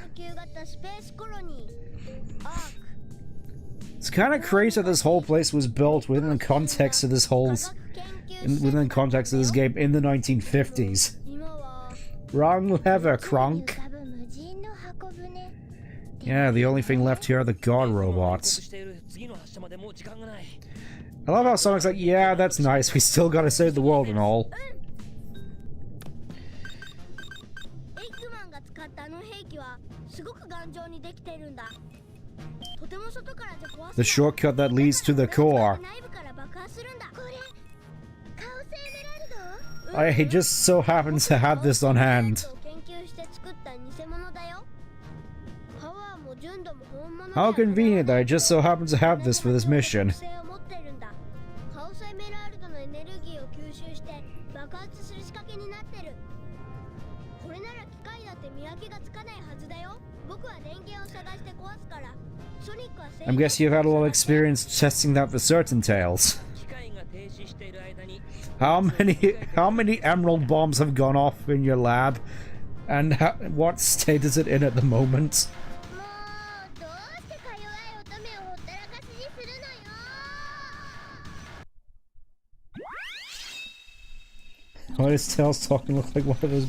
It's kind of crazy that this whole place was built within the context of this whole... within the context of this game in the 1950s. Wrong lever, Kronk. Yeah, the only thing left here are the guard robots. I love how Sonic's like, yeah, that's nice, we still gotta save the world and all. The shortcut that leads to the core. I just so happens to have this on hand. How convenient that I just so happen to have this for this mission. I'm guessing you've had a lot of experience testing that for certain tails. How many emerald bombs have gone off in your lab, and what state is it in at the moment? What is Tails talking? Look like one of those.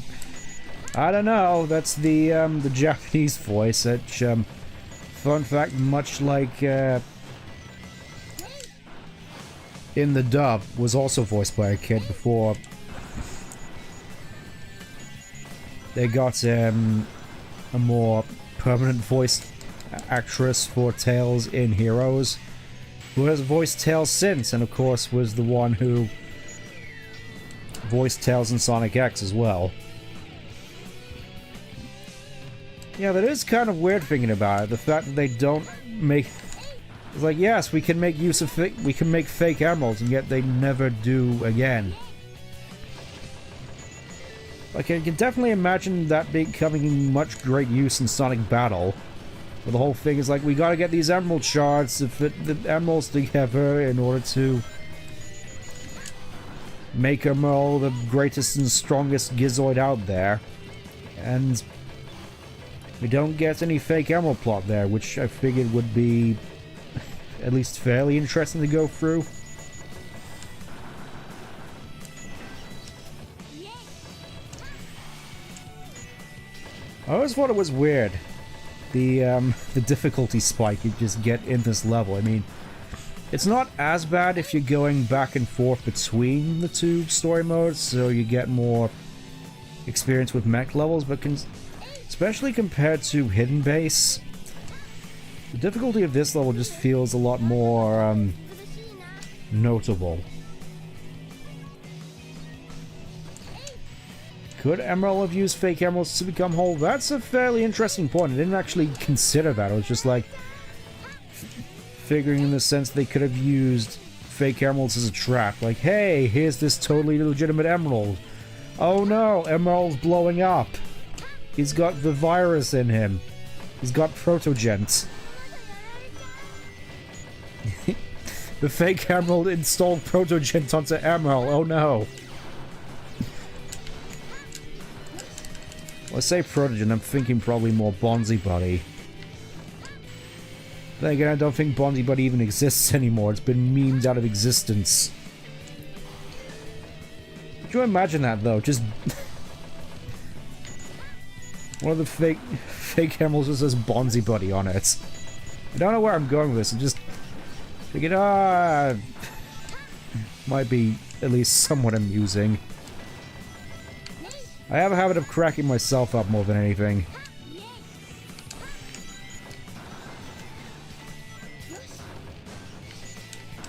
I don't know. That's the Japanese voice. Which, fun fact, much like in the dub, was also voiced by a kid before they got a more permanent voice actress for Tails in Heroes, who has voiced Tails since, and of course was the one who voiced Tails in Sonic X as well. Yeah, that is kind of weird thinking about it. The fact that they don't make... It's like, yes, we can make use of we can make fake emeralds, and yet they never do again. Like, I can definitely imagine that becoming in much great use in Sonic Battle. But the whole thing is like, we gotta get these emerald shards to fit the emeralds together in order to make them all the greatest and strongest Gizoid out there. And we don't get any fake emerald plot there, which I figured would be at least fairly interesting to go through. I always thought it was weird, the difficulty spike you just get in this level. I mean, it's not as bad if you're going back and forth between the two story modes, so you get more experience with mech levels, but especially compared to Hidden Base, the difficulty of this level just feels a lot more notable. Could Emerald have used fake emeralds to become whole? That's a fairly interesting point. I didn't actually consider that. I was just like figuring in the sense they could have used fake emeralds as a trap. Like, hey, here's this totally legitimate emerald. Oh no, Emerald's blowing up. He's got the virus in him. He's got protogents. The fake Emerald installed protogent onto Emerald. Oh no. Well, I say protogen, I'm thinking probably more Bonzi Buddy. Then again, I don't think Bonzi Buddy even exists anymore. It's been memed out of existence. Could you imagine that, though? Just... one of the fake emeralds just says Bonzi Buddy on it. I don't know where I'm going with this. I'm just thinking, might be at least somewhat amusing. I have a habit of cracking myself up more than anything.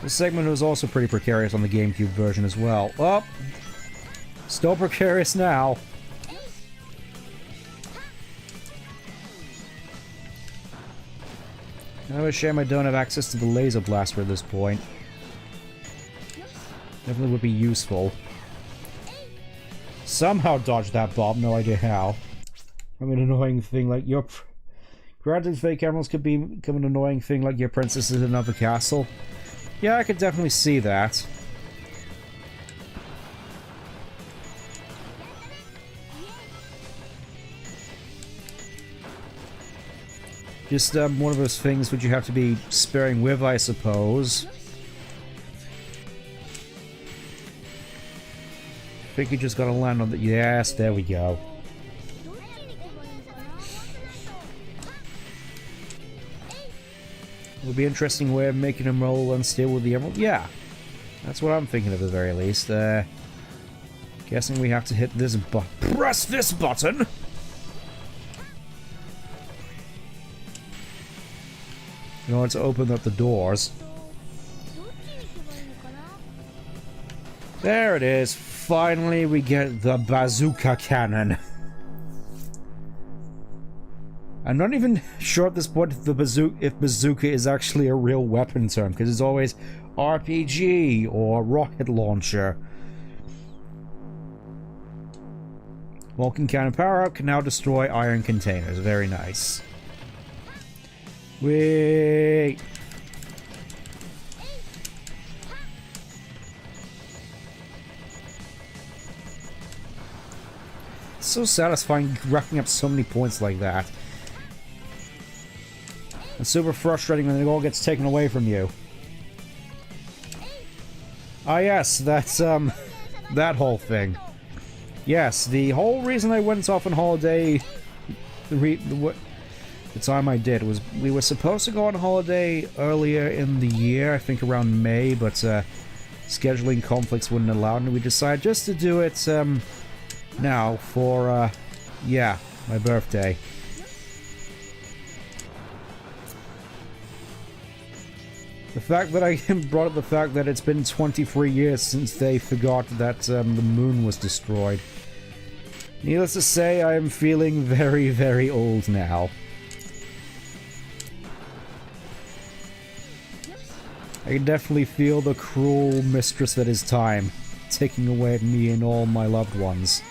This segment was also pretty precarious on the GameCube version as well. Oh! Still precarious now. Kind of a shame I don't have access to the laser blaster at this point. Definitely would be useful. Somehow dodge that bomb, no idea how. I mean, an annoying thing like your... Granted, fake emeralds could become an annoying thing like your princess in another castle. Yeah, I could definitely see that. Just one of those things which you have to be sparing with, I suppose. I think you just gotta land on the... Yes, there we go. It would be an interesting way of making him roll unstable with the emerald. Yeah, that's what I'm thinking of at the very least. Guessing we have to hit this button. Press this button! In order to open up the doors. There it is. Finally, we get the bazooka cannon. I'm not even sure at this point if bazooka is actually a real weapon term, because it's always RPG or rocket launcher. Vulcan cannon power up can now destroy iron containers. Very nice. Wait. It's so satisfying racking up so many points like that. It's super frustrating when it all gets taken away from you. Ah yes, that's that whole thing. Yes, the whole reason I went off on holiday the time I did was we were supposed to go on holiday earlier in the year, I think around May, but scheduling conflicts wouldn't allow it, and we decided just to do it now for yeah, my birthday. The fact that I brought up the fact that it's been 23 years since they forgot that the moon was destroyed. Needless to say, I am feeling very, very old now. I can definitely feel the cruel mistress that is time, taking away at me and all my loved ones.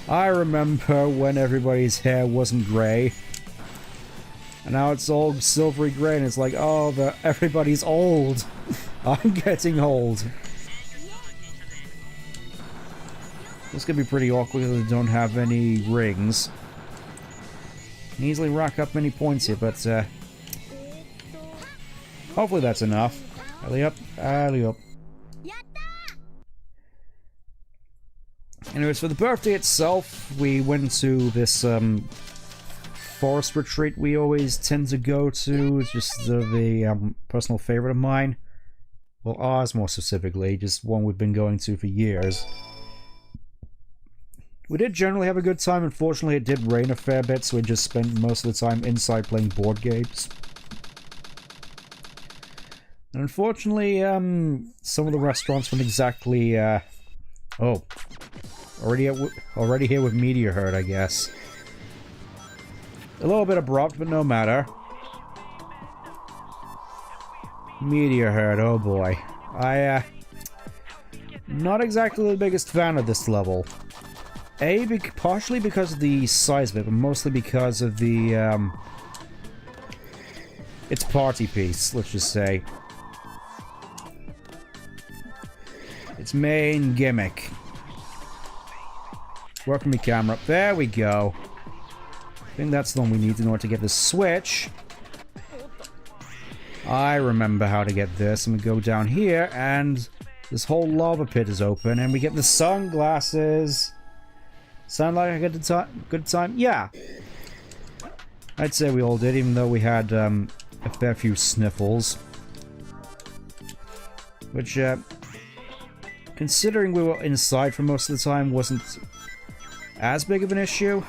I remember when everybody's hair wasn't grey. And now it's all silvery grey, and it's like, oh, everybody's old. I'm getting old. This could be pretty awkward because I don't have any rings. Can easily rack up many points here, but hopefully that's enough. Alley up, alley up. Anyways, for the birthday itself, we went to this forest retreat we always tend to go to. It's just the personal favorite of mine. Well, ours more specifically, just one we've been going to for years. We did generally have a good time. Unfortunately, it did rain a fair bit, so we just spent most of the time inside playing board games. And unfortunately, some of the restaurants weren't exactly, oh. Already here with Meteor Herd, I guess. A little bit abrupt, but no matter. Meteor Herd, oh boy. Not exactly the biggest fan of this level. Partially because of the size of it, but mostly because of the, its party piece, let's just say. Its main gimmick. Working the camera up. There we go. I think that's the one we need in order to get the switch. I remember how to get this. And we go down here, and this whole lava pit is open, and we get the sunglasses. Sound like a good time? Yeah. I'd say we all did, even though we had a fair few sniffles. Which, considering we were inside for most of the time, wasn't as big of an issue.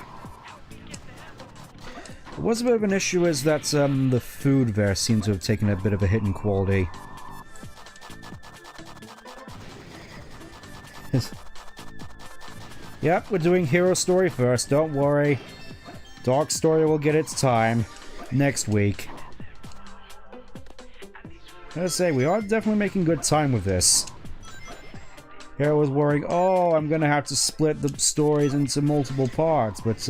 What was a bit of an issue is that the food there seemed to have taken a bit of a hit in quality. Yep, we're doing hero story first, don't worry. Dark story will get its time next week. I say, we are definitely making good time with this. Here I was worrying, oh, I'm gonna have to split the stories into multiple parts, but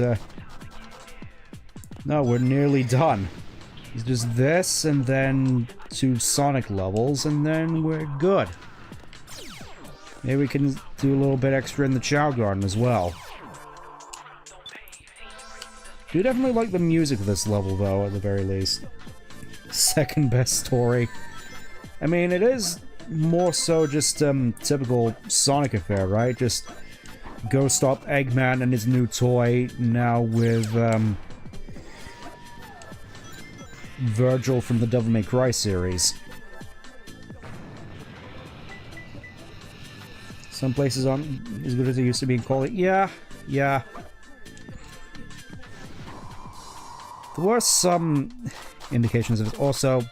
no, we're nearly done. It's just this, and then 2 Sonic levels, and then we're good. Maybe we can do a little bit extra in the Chao Garden as well. Do definitely like the music of this level, though, at the very least. Second best story. I mean, it is more so just typical Sonic affair, right? Just go stop Eggman and his new toy, now with Virgil from the Devil May Cry series. Some places aren't as good as they used to be in quality. Yeah. There were some indications of it. Also,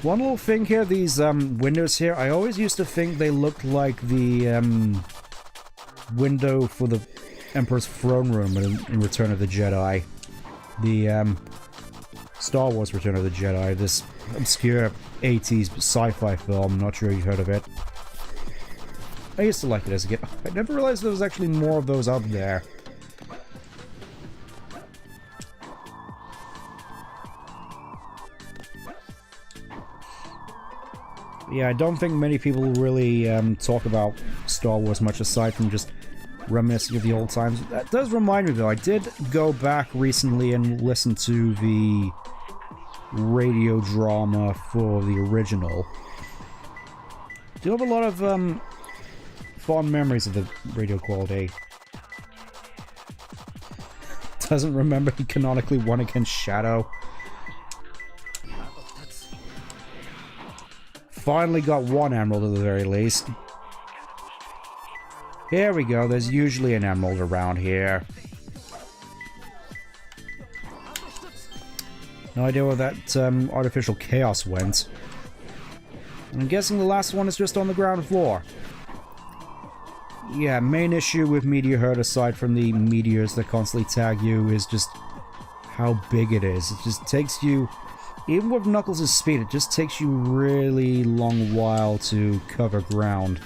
one little thing here, these windows here, I always used to think they looked like the window for the Emperor's throne room in Return of the Jedi. The Star Wars Return of the Jedi, this obscure 80s sci-fi film, not sure you've heard of it. I used to like it as a kid. I never realized there was actually more of those out there. Yeah, I don't think many people really talk about Star Wars much aside from just reminiscing of the old times. That does remind me, though, I did go back recently and listen to the radio drama for the original. Do have a lot of fond memories of the radio quality. Doesn't remember he canonically won against Shadow. Finally got one emerald at the very least. Here we go, there's usually an emerald around here. No idea where that artificial chaos went. I'm guessing the last one is just on the ground floor. Yeah, main issue with Meteor Herd, aside from the meteors that constantly tag you, is just how big it is. It just takes you, even with Knuckles' speed, it just takes you really long while to cover ground.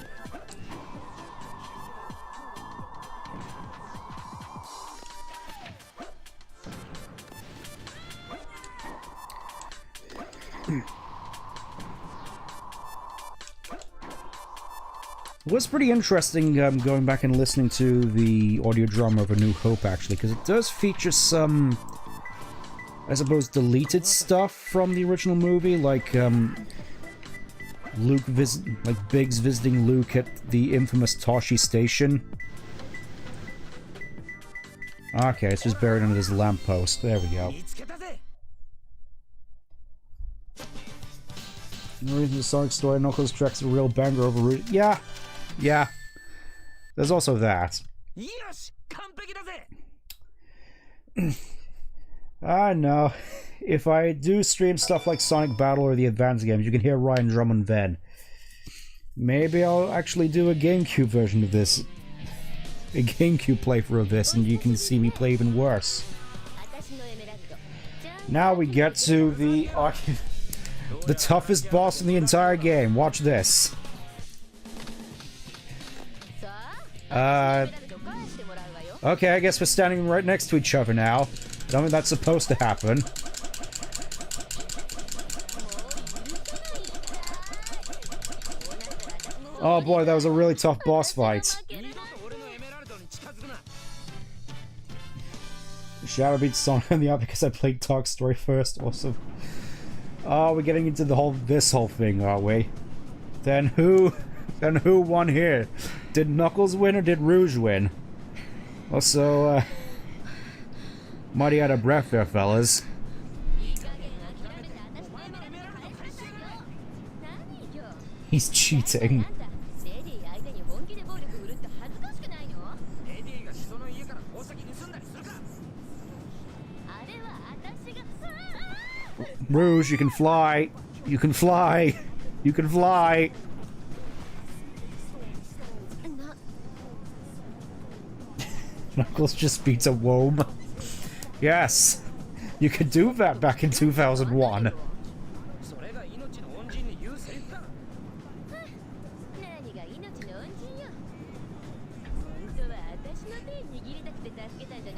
It was pretty interesting going back and listening to the audio drama of A New Hope, actually, because it does feature some, I suppose, deleted stuff from the original movie, like Biggs visiting Luke at the infamous Toshi Station. Okay, it's just buried under this lamppost. There we go. No reason the Sonic story, Knuckles tracks a real banger over Root. Yeah. Yeah. There's also that. I know. If I do stream stuff like Sonic Battle or the advanced games, you can hear Ryan Drummond then. Maybe I'll actually do a GameCube version of this. A GameCube playthrough of this, and you can see me play even worse. Now we get to the toughest boss in the entire game. Watch this. Okay, I guess we're standing right next to each other now. Don't think that's supposed to happen. Oh boy, that was a really tough boss fight. Shadow beats Sonic on the other because I played Dark Story first. Awesome. Oh, we're getting into this whole thing, are we? Then who won here? Did Knuckles win or did Rouge win? Also, mighty out of breath there, fellas. He's cheating. Rouge, you can fly. You can fly. You can fly. Knuckles just beats a worm. Yes. You could do that back in 2001.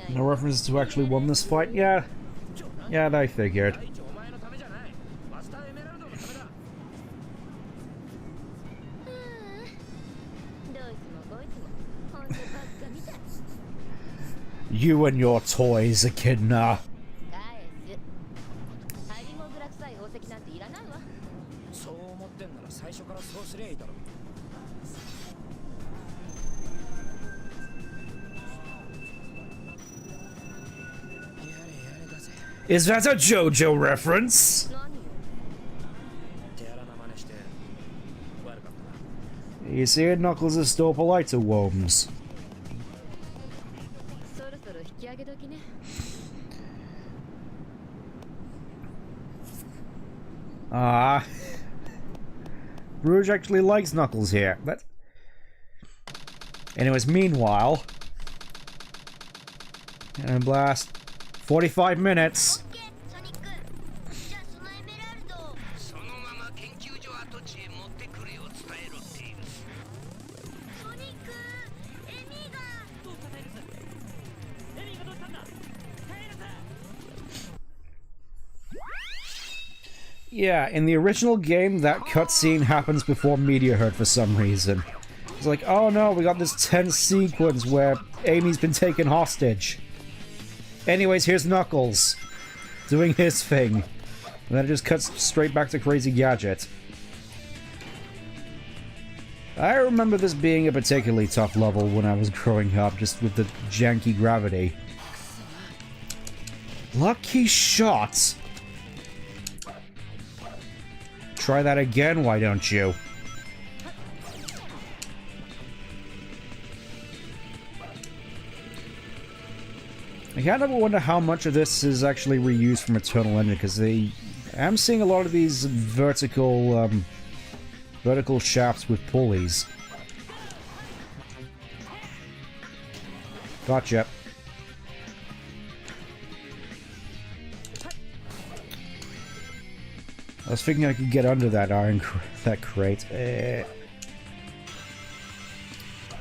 No references to actually won this fight? Yeah. Yeah, I figured. You and your toys, Echidna. Is that a JoJo reference? You see it, Knuckles is still polite to worms. Rouge actually likes Knuckles here. But anyways, meanwhile, and blast 45 minutes. Yeah, in the original game, that cutscene happens before Meteor Herd for some reason. It's like, oh no, we got this tense sequence where Amy's been taken hostage. Anyways, here's Knuckles doing his thing. And then it just cuts straight back to Crazy Gadget. I remember this being a particularly tough level when I was growing up, just with the janky gravity. Lucky shot! Try that again, why don't you? I can't ever wonder how much of this is actually reused from Eternal Engine, because I'm seeing a lot of these vertical shafts with pulleys. Gotcha. I was thinking I could get under that that crate. Yeah,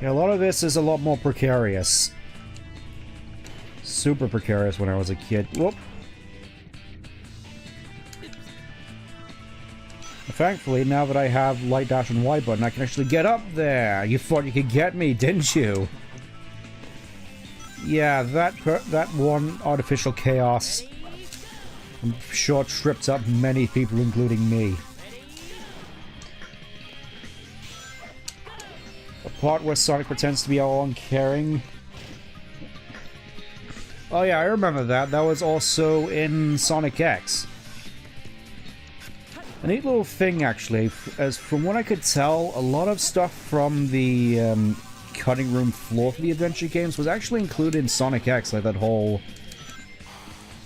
a lot of this is a lot more precarious. Super precarious when I was a kid. Whoop. Thankfully, now that I have light dash and Y button, I can actually get up there. You thought you could get me, didn't you? Yeah, that one artificial chaos, I'm sure, tripped up many people, including me. The part where Sonic pretends to be all uncaring. Oh yeah, I remember that. That was also in Sonic X. A neat little thing, actually. As from what I could tell, a lot of stuff from the cutting room floor for the adventure games was actually included in Sonic X, like that whole,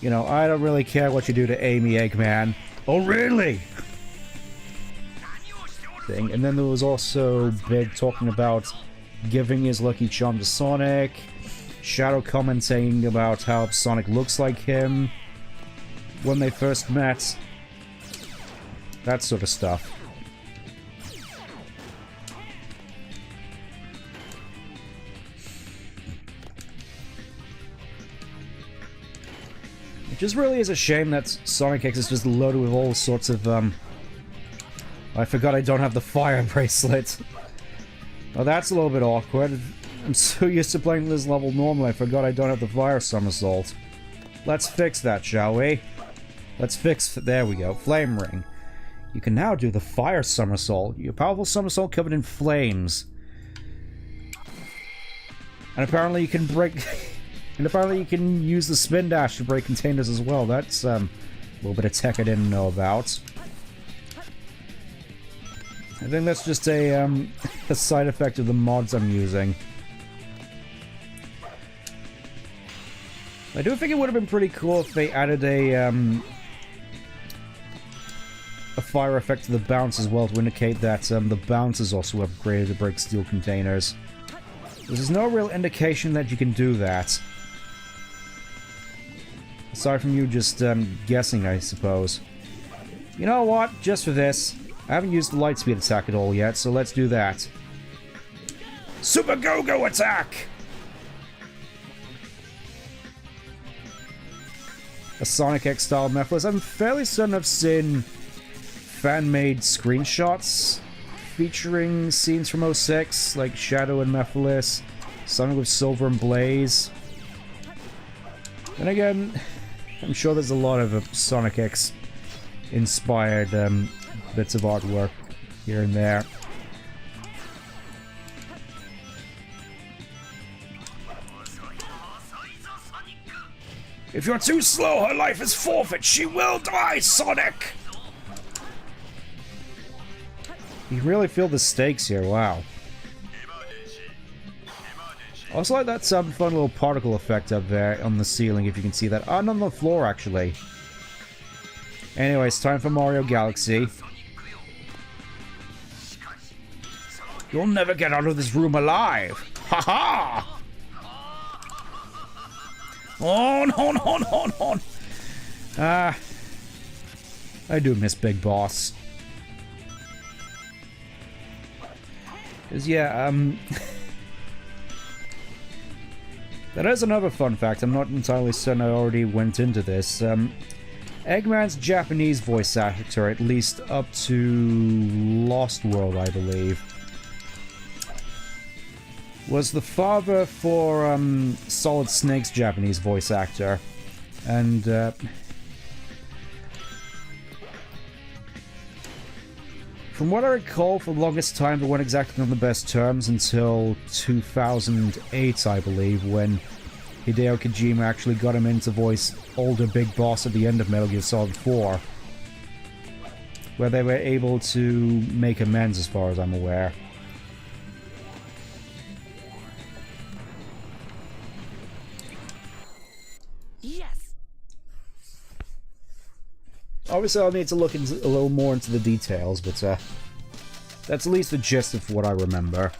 you know, I don't really care what you do to Amy, Eggman. Oh, really? Thing. And then there was also Big talking about giving his lucky charm to Sonic. Shadow commenting about how Sonic looks like him when they first met. That sort of stuff. It just really is a shame that Sonic X is just loaded with all sorts of, I forgot I don't have the fire bracelet. Oh, that's a little bit awkward. I'm so used to playing this level normally, I forgot I don't have the fire somersault. Let's fix that, shall we? Let's fix... There we go. Flame ring. You can now do the fire somersault. Your powerful somersault covered in flames. And apparently you can break... and apparently you can use the spin dash to break containers as well. That's a little bit of tech I didn't know about. I think that's just a side effect of the mods I'm using. I do think it would have been pretty cool if they added a fire effect to the bounce as well, to indicate that the bounce is also upgraded to break steel containers. There's no real indication that you can do that. Aside from you just guessing, I suppose. You know what? Just for this, I haven't used the light speed attack at all yet, so let's do that. Super Go-Go attack! A Sonic X style Mephiles. I'm fairly certain I've seen fan-made screenshots featuring scenes from 06, like Shadow and Mephiles, Sonic with Silver and Blaze. And again, I'm sure there's a lot of Sonic X inspired bits of artwork here and there. If you're too slow, her life is forfeit. She will die, Sonic! You really feel the stakes here, wow. Also like that fun little particle effect up there on the ceiling, if you can see that. And on the floor, actually. Anyway, it's time for Mario Galaxy. You'll never get out of this room alive! Ha-ha! On! I do miss Big Boss. 'Cause, yeah, that is another fun fact. I'm not entirely certain I already went into this. Eggman's Japanese voice actor, at least up to Lost World, I believe, was the father for Solid Snake's Japanese voice actor. And from what I recall, for the longest time, they weren't exactly on the best terms until 2008, I believe, when Hideo Kojima actually got him in to voice older Big Boss at the end of Metal Gear Solid 4, where they were able to make amends as far as I'm aware. Yes. Obviously, I'll need to look into, a little more into the details, but that's at least the gist of what I remember.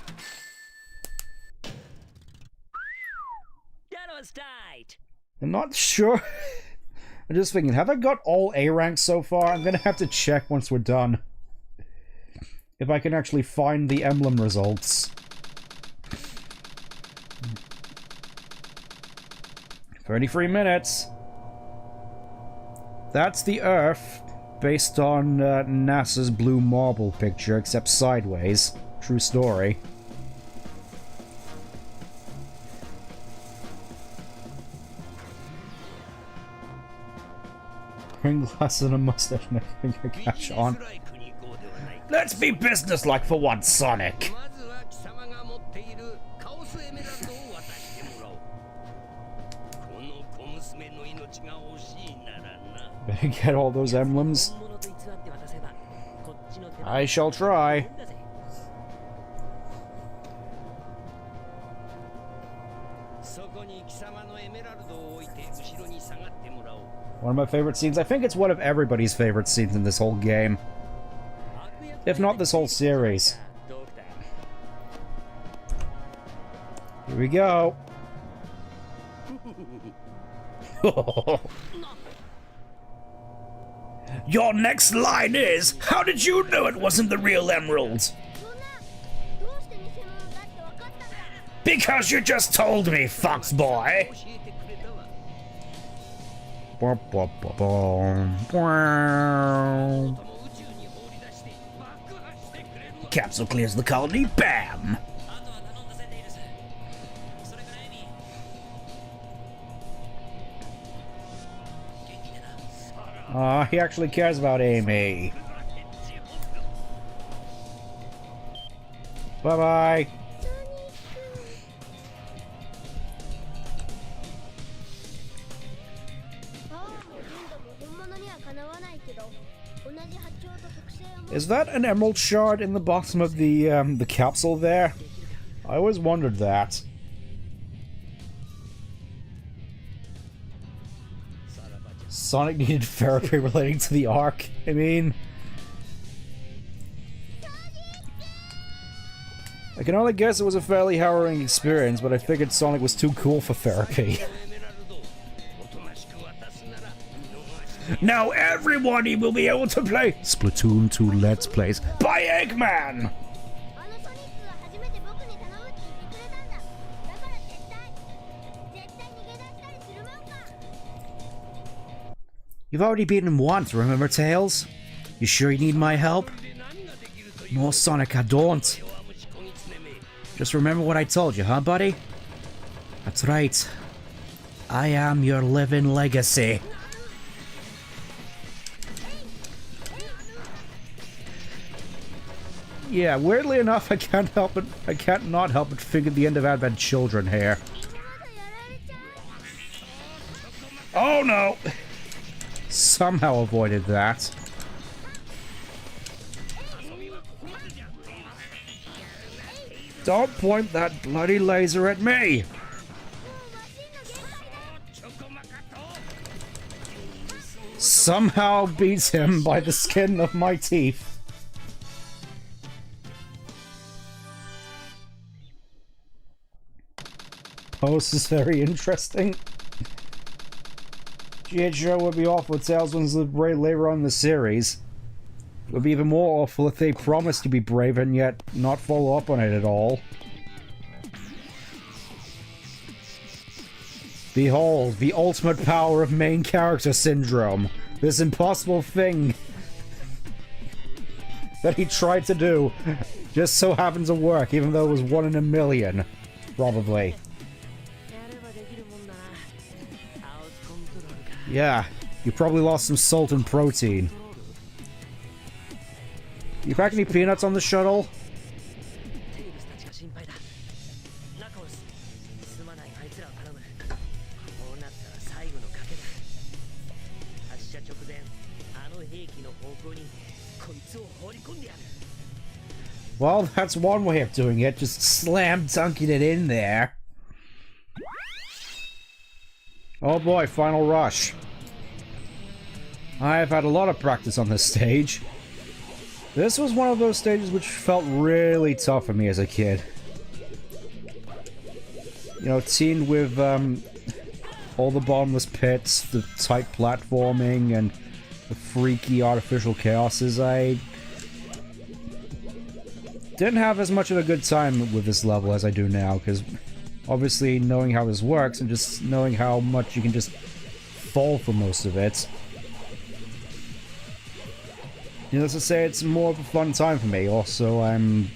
I'm not sure. I'm just thinking, have I got all A ranks so far? I'm gonna have to check once we're done. If I can actually find the emblem results. 33 minutes. That's the Earth, based on NASA's blue marble picture, except sideways. True story. Ring glass and a mustache and a finger catch on. Let's be businesslike for once, Sonic! Better get all those emblems. I shall try. One of my favorite scenes. I think it's one of everybody's favorite scenes in this whole game. If not this whole series. Here we go. Your next line is, how did you know it wasn't the real emerald? Because you just told me, fox boy. Capsule clears the colony, bam! Aw, he actually cares about Amy. Bye-bye. Is that an emerald shard in the bottom of the capsule there? I always wondered that. Sonic needed therapy relating to the Ark. I mean... I can only guess it was a fairly harrowing experience, but I figured Sonic was too cool for therapy. Now everybody will be able to play Splatoon 2 Let's Plays by Eggman! You've already beaten him once, remember, Tails? You sure you need my help? No, Sonic, I don't. Just remember what I told you, huh, buddy? That's right. I am your living legacy. Yeah, weirdly enough, I can't not help but figure the end of Advent Children here. Oh no! Somehow avoided that. Don't point that bloody laser at me! Somehow beats him by the skin of my teeth. Oh, this is very interesting. G.H. would be awful if Tails wins the brave later on in the series. It would be even more awful if they promised to be brave and yet not follow up on it at all. Behold, the ultimate power of main character syndrome. This impossible thing that he tried to do just so happened to work, even though it was 1 in a million. Probably. Yeah, you probably lost some salt and protein. You crack any peanuts on the shuttle? Well, that's one way of doing it, just slam dunking it in there. Oh boy, final rush. I've had a lot of practice on this stage. This was one of those stages which felt really tough for me as a kid. You know, teamed with all the bottomless pits, the tight platforming, and the freaky artificial chaoses, I didn't have as much of a good time with this level as I do now, because obviously knowing how this works and just knowing how much you can just fall for most of it. Needless to say, it's more of a fun time for me. Also, I've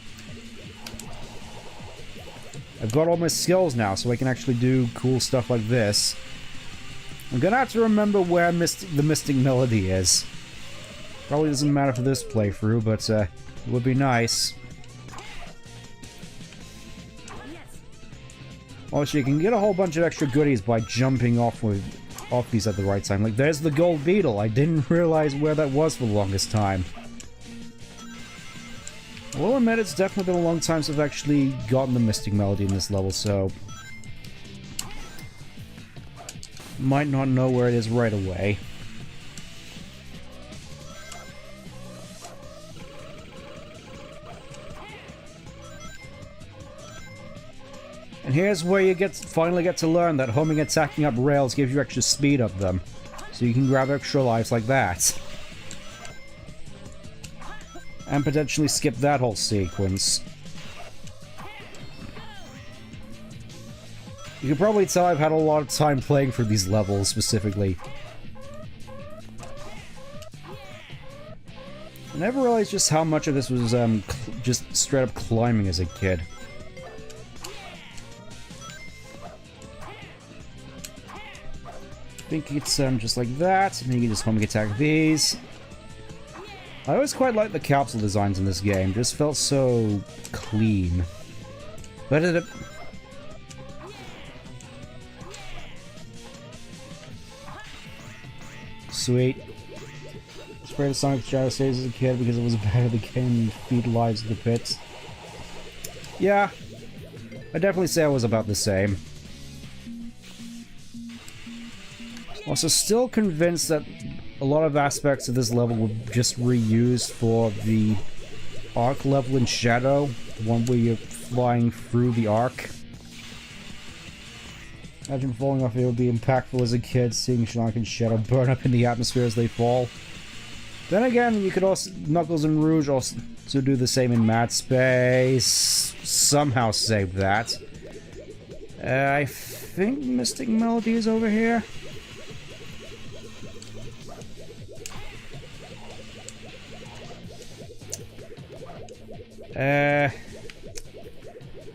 got all my skills now, so I can actually do cool stuff like this. I'm gonna have to remember where the Mystic Melody is. Probably doesn't matter for this playthrough, but it would be nice. Also, you can get a whole bunch of extra goodies by jumping off these at the right time. Like, there's the gold beetle. I didn't realize where that was for the longest time. I will admit, it's definitely been a long time since I've actually gotten the Mystic Melody in this level, so might not know where it is right away. And here's where you finally get to learn that homing and attacking up rails gives you extra speed up them. So you can grab extra lives like that. And potentially skip that whole sequence. You can probably tell I've had a lot of time playing for these levels specifically. I never realized just how much of this was just straight up climbing as a kid. I think it's just like that, and you can just homing attack these. I always quite liked the capsule designs in this game, just felt so clean. But sweet. Sprayed the Sonic Shadow Stays as a kid because it was better the game feed lives in the pits. Yeah, I'd definitely say I was about the same. Also, still convinced that a lot of aspects of this level were just reused for the arc level in Shadow, the one where you're flying through the arc. Imagine falling off it would be impactful as a kid, seeing Sonic and Shadow burn up in the atmosphere as they fall. Then again, you could also, Knuckles and Rouge also do the same in Mad Space. Somehow save that. I think Mystic Melody is over here.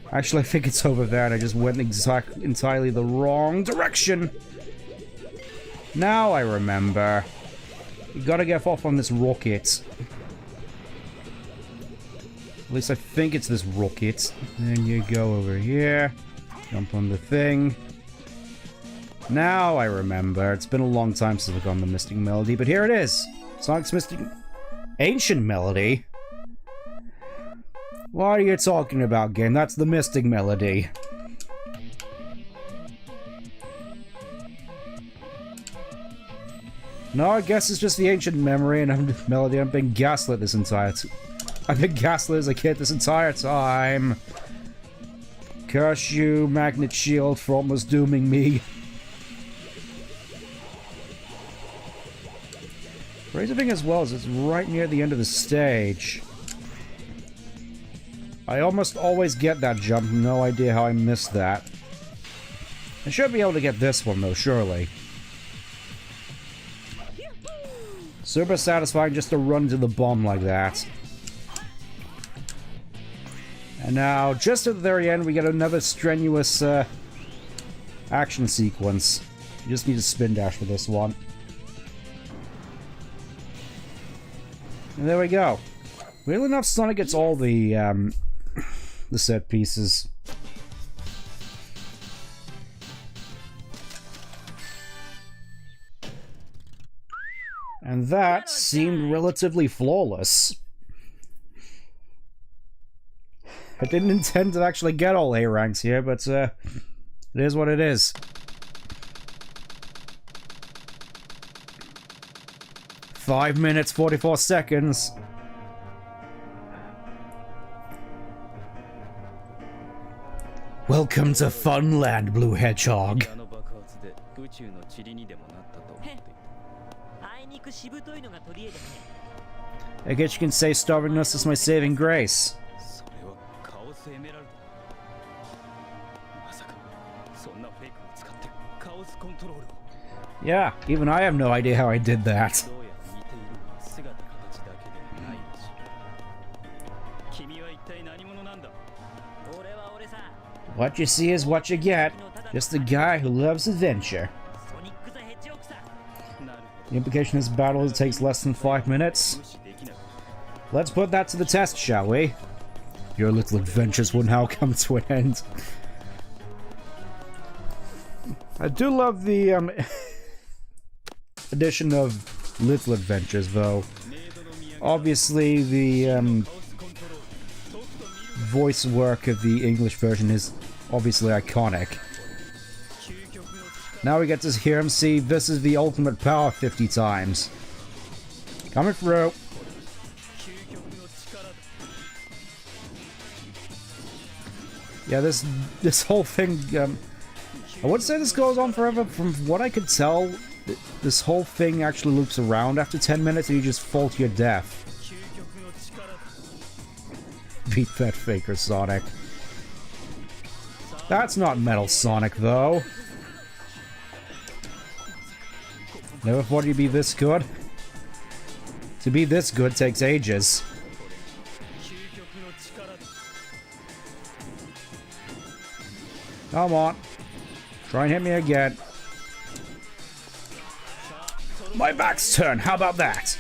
Actually, I think it's over there, and I just went entirely the wrong direction. Now I remember. You gotta get off on this rocket. At least I think it's this rocket. Then you go over here. Jump on the thing. Now I remember. It's been a long time since I've gone the Mystic Melody, but here it is. Sonic's Mystic... Ancient Melody? What are you talking about, game? That's the Mystic Melody. No, I guess it's just the ancient memory and melody. I've been gaslit this entire I've been gaslit as a kid this entire time. Curse you, Magnet Shield, for almost dooming me. Crazy thing as well is it's right near the end of the stage. I almost always get that jump, no idea how I missed that. I should be able to get this one though, surely. Super satisfying just to run to the bomb like that. And now, just at the very end, we get another strenuous action sequence. You just need a spin dash for this one. And there we go. Weirdly enough, Sonic gets all the set pieces. And that seemed relatively flawless. I didn't intend to actually get all A ranks here, but it is what it is. Five minutes, 44 seconds. Welcome to Funland, Blue Hedgehog. I guess you can say stubbornness is my saving grace. Yeah, even I have no idea how I did that. What you see is what you get. Just a guy who loves adventure. The implication of this battle is it takes less than 5 minutes. Let's put that to the test, shall we? Your little adventures will now come to an end. I do love the addition of little adventures, though. Obviously, the voice work of the English version is obviously iconic. Now we get to hear him see this is the ultimate power 50 times. Coming through. Yeah, this whole thing, I would say this goes on forever. From what I could tell, this whole thing actually loops around after 10 minutes and you just fall to your death. Beat that faker, Sonic. That's not Metal Sonic, though. Never thought he'd be this good. To be this good takes ages. Come on. Try and hit me again. My back's turned. How about that?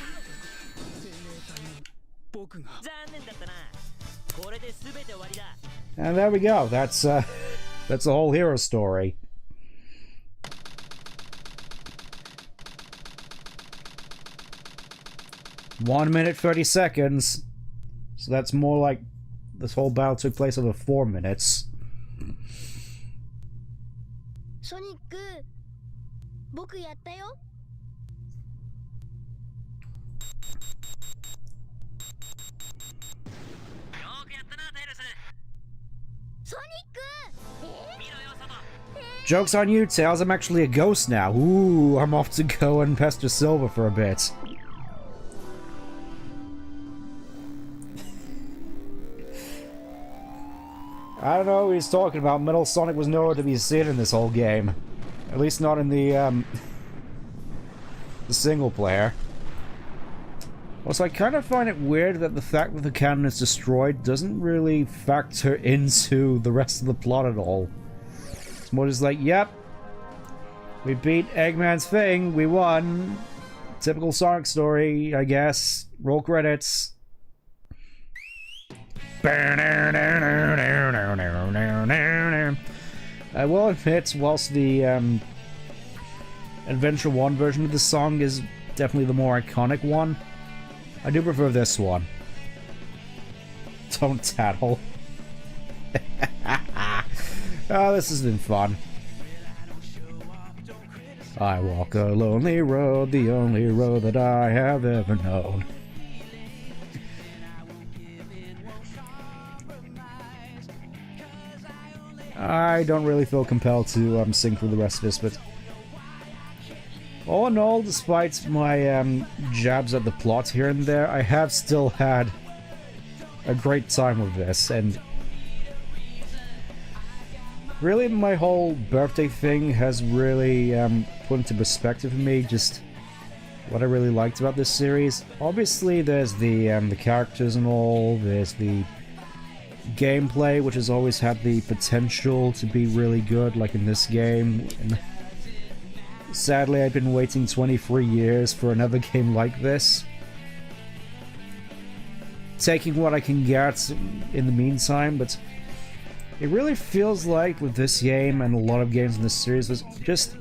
And there we go. That's the whole hero story. One minute 30 seconds. So that's more like this whole battle took place over 4 minutes. Sonic, 僕やったよ。Joke's on you, Tails. I'm actually a ghost now. Ooh, I'm off to go and pester Silver for a bit. I don't know what he's talking about. Metal Sonic was nowhere to be seen in this whole game. At least not in the single player. Also, I kind of find it weird that the fact that the cannon is destroyed doesn't really factor into the rest of the plot at all. It's more just like, yep, we beat Eggman's thing, we won. Typical Sonic story, I guess. Roll credits. I will admit, whilst the Adventure 1 version of the song is definitely the more iconic one, I do prefer this one. Don't tattle. Oh, this has been fun. I walk a lonely road, the only road that I have ever known. I don't really feel compelled to sing through the rest of this, but all in all, despite my jabs at the plot here and there, I have still had a great time with this, and Really, my whole birthday thing has really put into perspective for me just what I really liked about this series. Obviously, there's the characters and all, there's the gameplay, which has always had the potential to be really good, like in this game. And sadly, I've been waiting 23 years for another game like this. Taking what I can get in the meantime, but it really feels like with this game and a lot of games in this series, there's just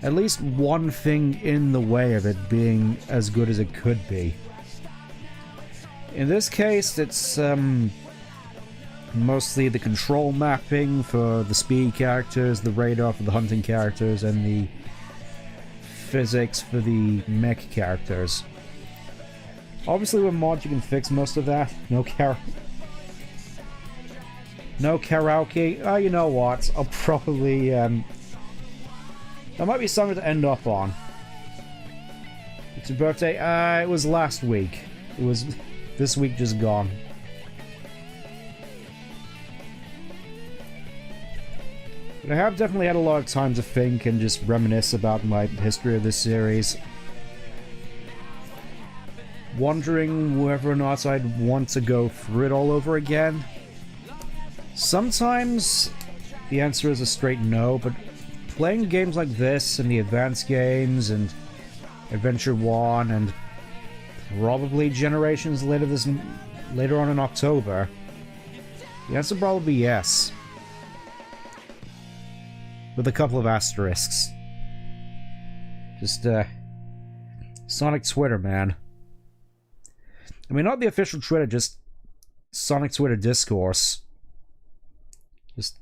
at least one thing in the way of it being as good as it could be. In this case, it's mostly the control mapping for the speed characters, the radar for the hunting characters, and the physics for the mech characters. Obviously with mods you can fix most of that. No karaoke. Oh, you know what? I'll probably that might be something to end up on. It's your birthday? It was last week. It was this week just gone. But I have definitely had a lot of time to think and just reminisce about my history of this series. Wondering whether or not I'd want to go through it all over again. Sometimes the answer is a straight no, but playing games like this and the advanced games and Adventure 1 and probably Generations later on in October, the answer probably be yes. With a couple of asterisks. Just, Sonic Twitter, man. I mean, not the official Twitter, just Sonic Twitter discourse. Just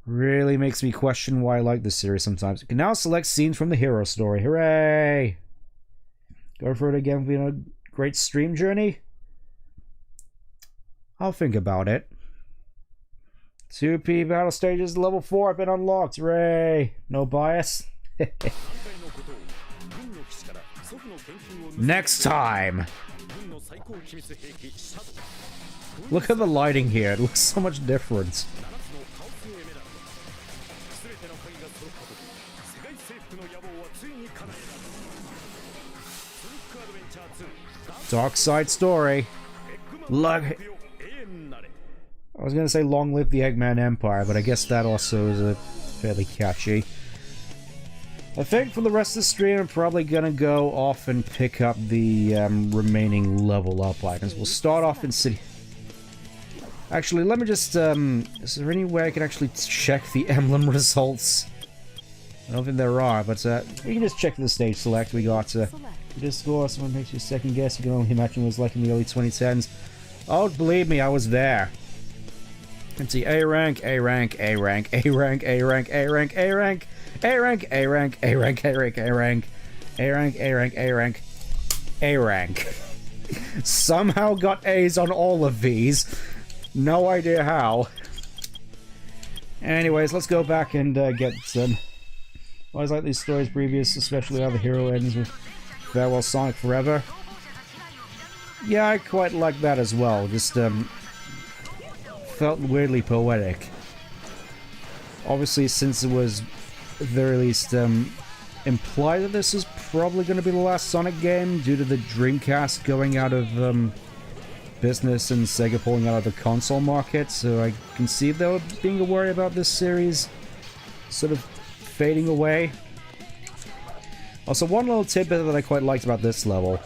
really makes me question why I like this series sometimes. You can now select scenes from the hero story. Hooray! Go for it again, being a great stream journey? I'll think about it. 2P battle stages level 4 have been unlocked. Hooray! No bias. Next time! Look at the lighting here, it looks so much different. Dark side story. I was gonna say long live the Eggman Empire, but I guess that also is a fairly catchy. I think for the rest of the stream, I'm probably gonna go off and pick up the remaining level up items. We'll start off in City... Actually, let me just, is there any way I can actually check the emblem results? I don't think there are, but you can just check the stage select. We got, this score, someone makes you second guess, you can only imagine what it was like in the early 2010s. Oh, believe me, I was there. Let's see, A rank, A rank, A rank, A rank, A rank, A rank, A rank. A rank, A rank, A rank, A rank, A rank, A rank, A rank, A rank, A rank. Somehow got A's on all of these. No idea how. Anyways, let's go back and get some. I always like these stories previous, especially how the hero ends with Farewell Sonic Forever. Yeah, I quite like that as well. Just felt weirdly poetic. Obviously, since it was at the very least implied that this is probably going to be the last Sonic game due to the Dreamcast going out of business and Sega pulling out of the console market, so I can see there being a worry about this series sort of fading away. Also, one little tidbit that I quite liked about this level.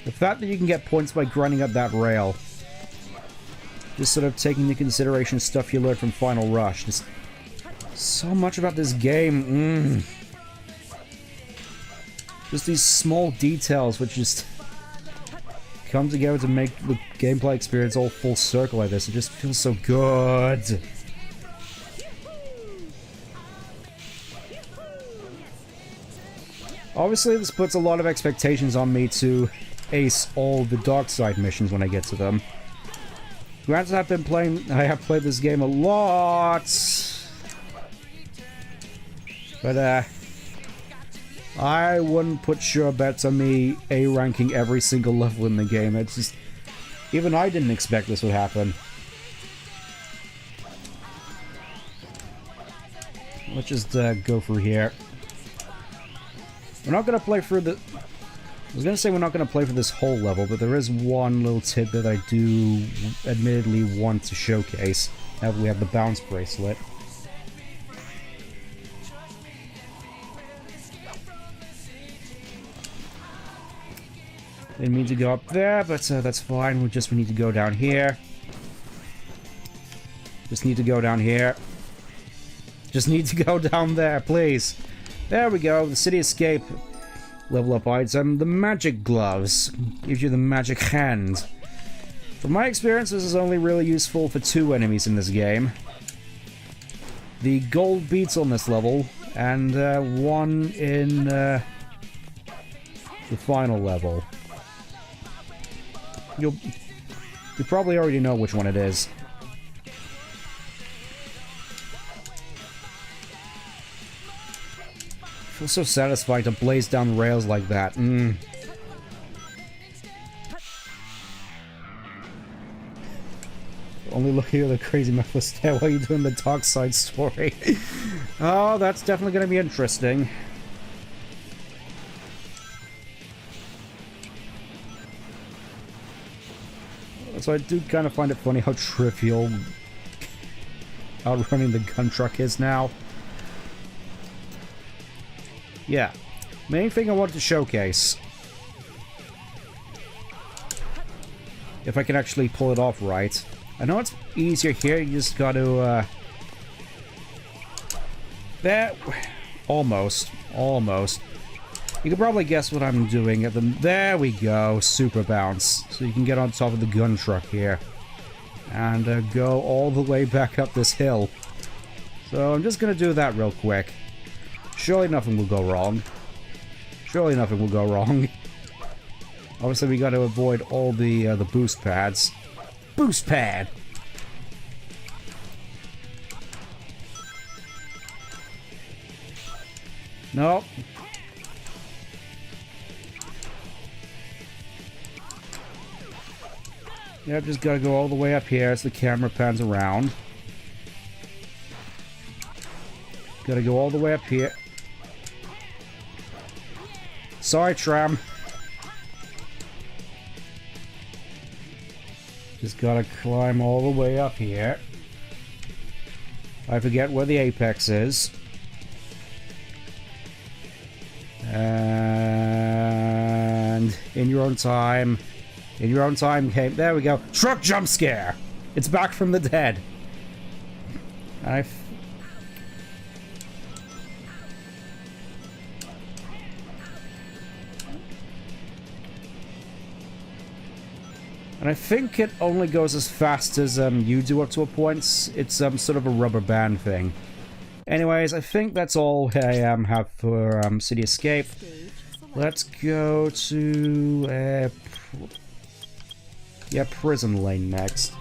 The fact that you can get points by grinding up that rail. Just sort of taking into consideration stuff you learned from Final Rush. Just so much about this game. Just these small details which just come together to make the gameplay experience all full circle like this. It just feels so good. Obviously, this puts a lot of expectations on me to ace all the dark side missions when I get to them. Granted, I have played this game a lot, but I wouldn't put sure bets on me A-ranking every single level in the game. It's just, even I didn't expect this would happen. let's just go through here. We're not gonna play through the... I was gonna say we're not gonna play for this whole level, but there is one little tidbit I do admittedly want to showcase. Now that we have the bounce bracelet. Didn't mean to go up there, but that's fine. We need to go down here. Just need to go down here. Just need to go down there, please. There we go. The city escape level up item. The magic gloves gives you the magic hand. From my experience, this is only really useful for 2 enemies in this game. The gold beets on this level, and 1 in the final level. You probably already know which one it is. Feels so satisfying to blaze down rails like that. Only looking at the crazy Mephisto stare while you're doing the dark side story. Oh, that's definitely going to be interesting. So I do kind of find it funny how trivial outrunning the gun truck is now. Yeah, main thing I wanted to showcase. If I can actually pull it off right. I know it's easier here, you just gotta, there, almost. You can probably guess what I'm doing at the, there we go, super bounce. So you can get on top of the gun truck here. And go all the way back up this hill. So I'm just gonna do that real quick. Surely nothing will go wrong. Surely nothing will go wrong. Obviously we gotta avoid all the boost pads. Boost pad! Nope. Yep, just gotta go all the way up here as the camera pans around. Gotta go all the way up here. Sorry, tram. Just gotta climb all the way up here. I forget where the apex is. And in your own time. In your own time, okay, there we go. Truck jump scare! It's back from the dead. And I think it only goes as fast as you do up to a point. It's sort of a rubber band thing. Anyways, I think that's all I have for City Escape. Let's go to Prison Lane next.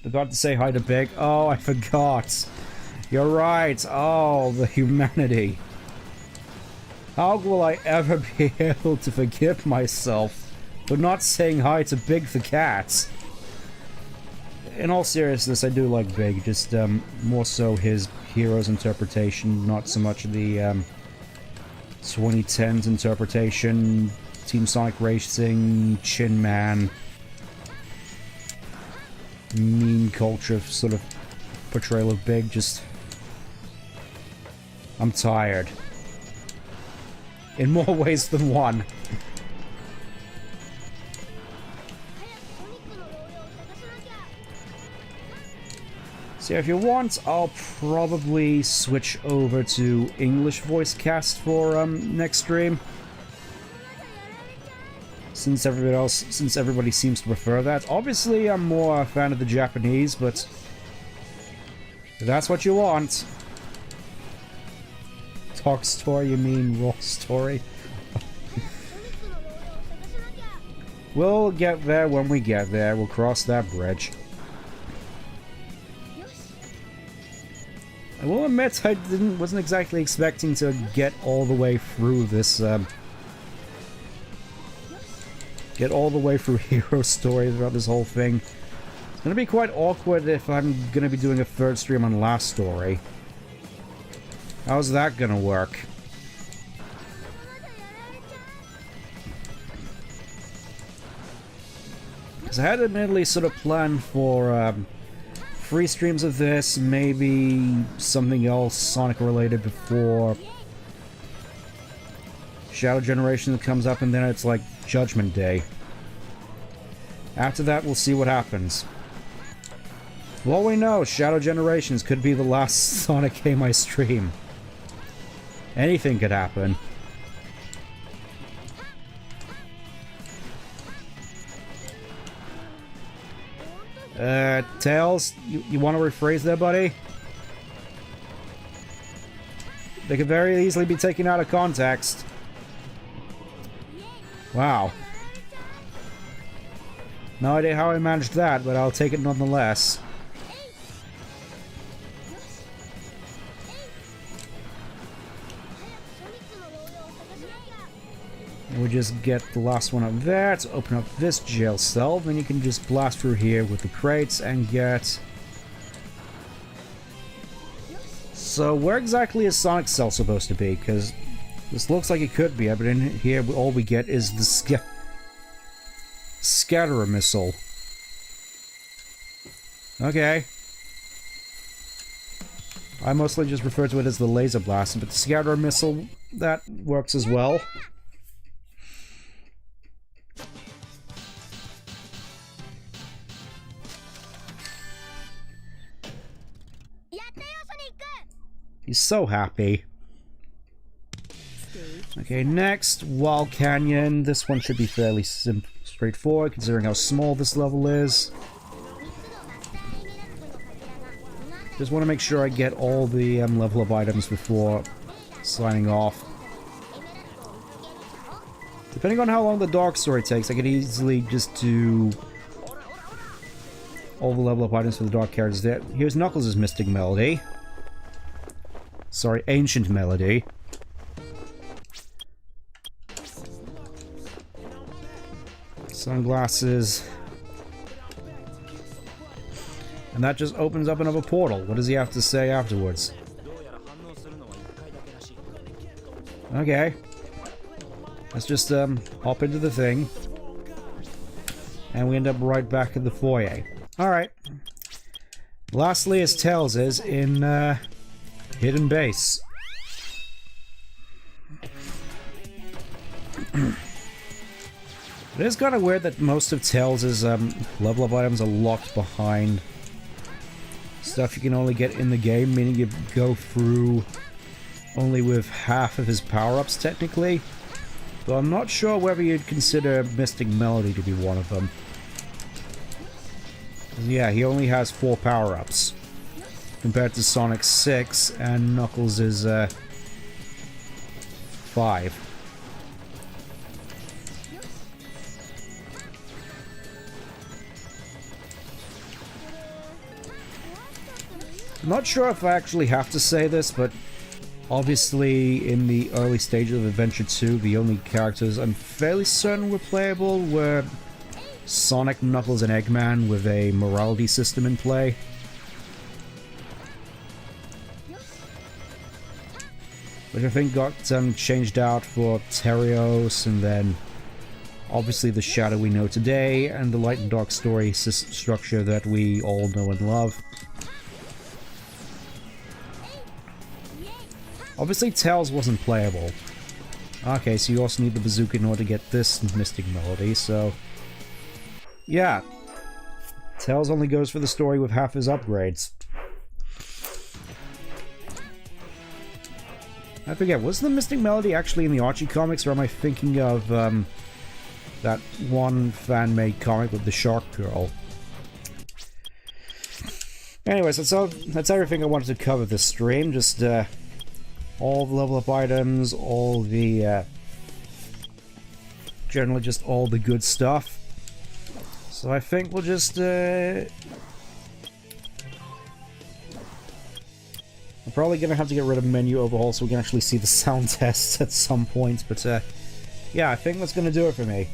Forgot to say hi to Big. Oh, I forgot. You're right. Oh, the humanity. How will I ever be able to forgive myself for not saying hi to Big the cat? In all seriousness, I do like Big, just more so his hero's interpretation, not so much the 2010s interpretation, Team Sonic Racing, Chin Man, meme culture sort of portrayal of Big. Just, I'm tired. In more ways than one. So if you want, I'll probably switch over to English voice cast for next stream. Since everybody seems to prefer that. Obviously, I'm more a fan of the Japanese, but if that's what you want. Talk story, you mean raw story? We'll get there when we get there. We'll cross that bridge. I will admit I wasn't exactly expecting to get all the way through this, get all the way through hero story throughout this whole thing. It's gonna be quite awkward if I'm gonna be doing a third stream on last story. How's that gonna work? Because I had admittedly sort of planned for free streams of this, maybe something else Sonic related before Shadow Generation comes up, and then it's like Judgment Day. After that, we'll see what happens. For all we know, Shadow Generations could be the last Sonic game I stream. Anything could happen. Tails, you want to rephrase there, buddy? They could very easily be taken out of context. Wow. No idea how I managed that, but I'll take it nonetheless. We'll just get the last one up there to open up this jail cell. Then you can just blast through here with the crates and get... So where exactly is Sonic's cell supposed to be? Because this looks like it could be, but in here all we get is the Scatterer missile. Okay. I mostly just refer to it as the laser blaster, but the Scatterer missile, that works as well. He's so happy. Okay, next, Wild Canyon. This one should be fairly straightforward, considering how small this level is. Just want to make sure I get all the level up items before signing off. Depending on how long the Dark Story takes, I could easily just do all the level up items for the Dark characters there. Here's Knuckles' Mystic Melody. Sorry, Ancient Melody. Sunglasses. And that just opens up another portal. What does he have to say afterwards? Okay. Let's just hop into the thing. And we end up right back in the foyer. Alright. Lastly, as Tails is in Hidden Base. It is kind of weird that most of Tails' level up items are locked behind stuff you can only get in the game, meaning you go through only with half of his power-ups technically. But I'm not sure whether you'd consider Mystic Melody to be one of them. Yeah, he only has 4 power-ups compared to Sonic's 6, and Knuckles is 5. I'm not sure if I actually have to say this, but obviously in the early stages of Adventure 2, the only characters I'm fairly certain were playable were Sonic, Knuckles, and Eggman with a morality system in play. Which I think got changed out for Terios, and then obviously the Shadow we know today, and the Light and Dark story structure that we all know and love. Obviously Tails wasn't playable. Okay, so you also need the bazooka in order to get this Mystic Melody, so... yeah. Tails only goes for the story with half his upgrades. I forget, was the Mystic Melody actually in the Archie comics, or am I thinking of that one fan-made comic with the Shark Girl? Anyways, that's everything I wanted to cover this stream. Just all the level up items, all the generally just all the good stuff. So I think we'll just I'm probably gonna have to get rid of menu overhaul so we can actually see the sound tests at some point, but yeah, I think that's gonna do it for me.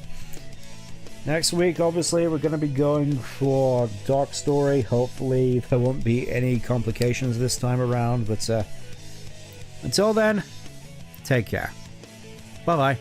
Next week, obviously, we're gonna be going for Dark Story. Hopefully there won't be any complications this time around, but Until then, take care. Bye-bye.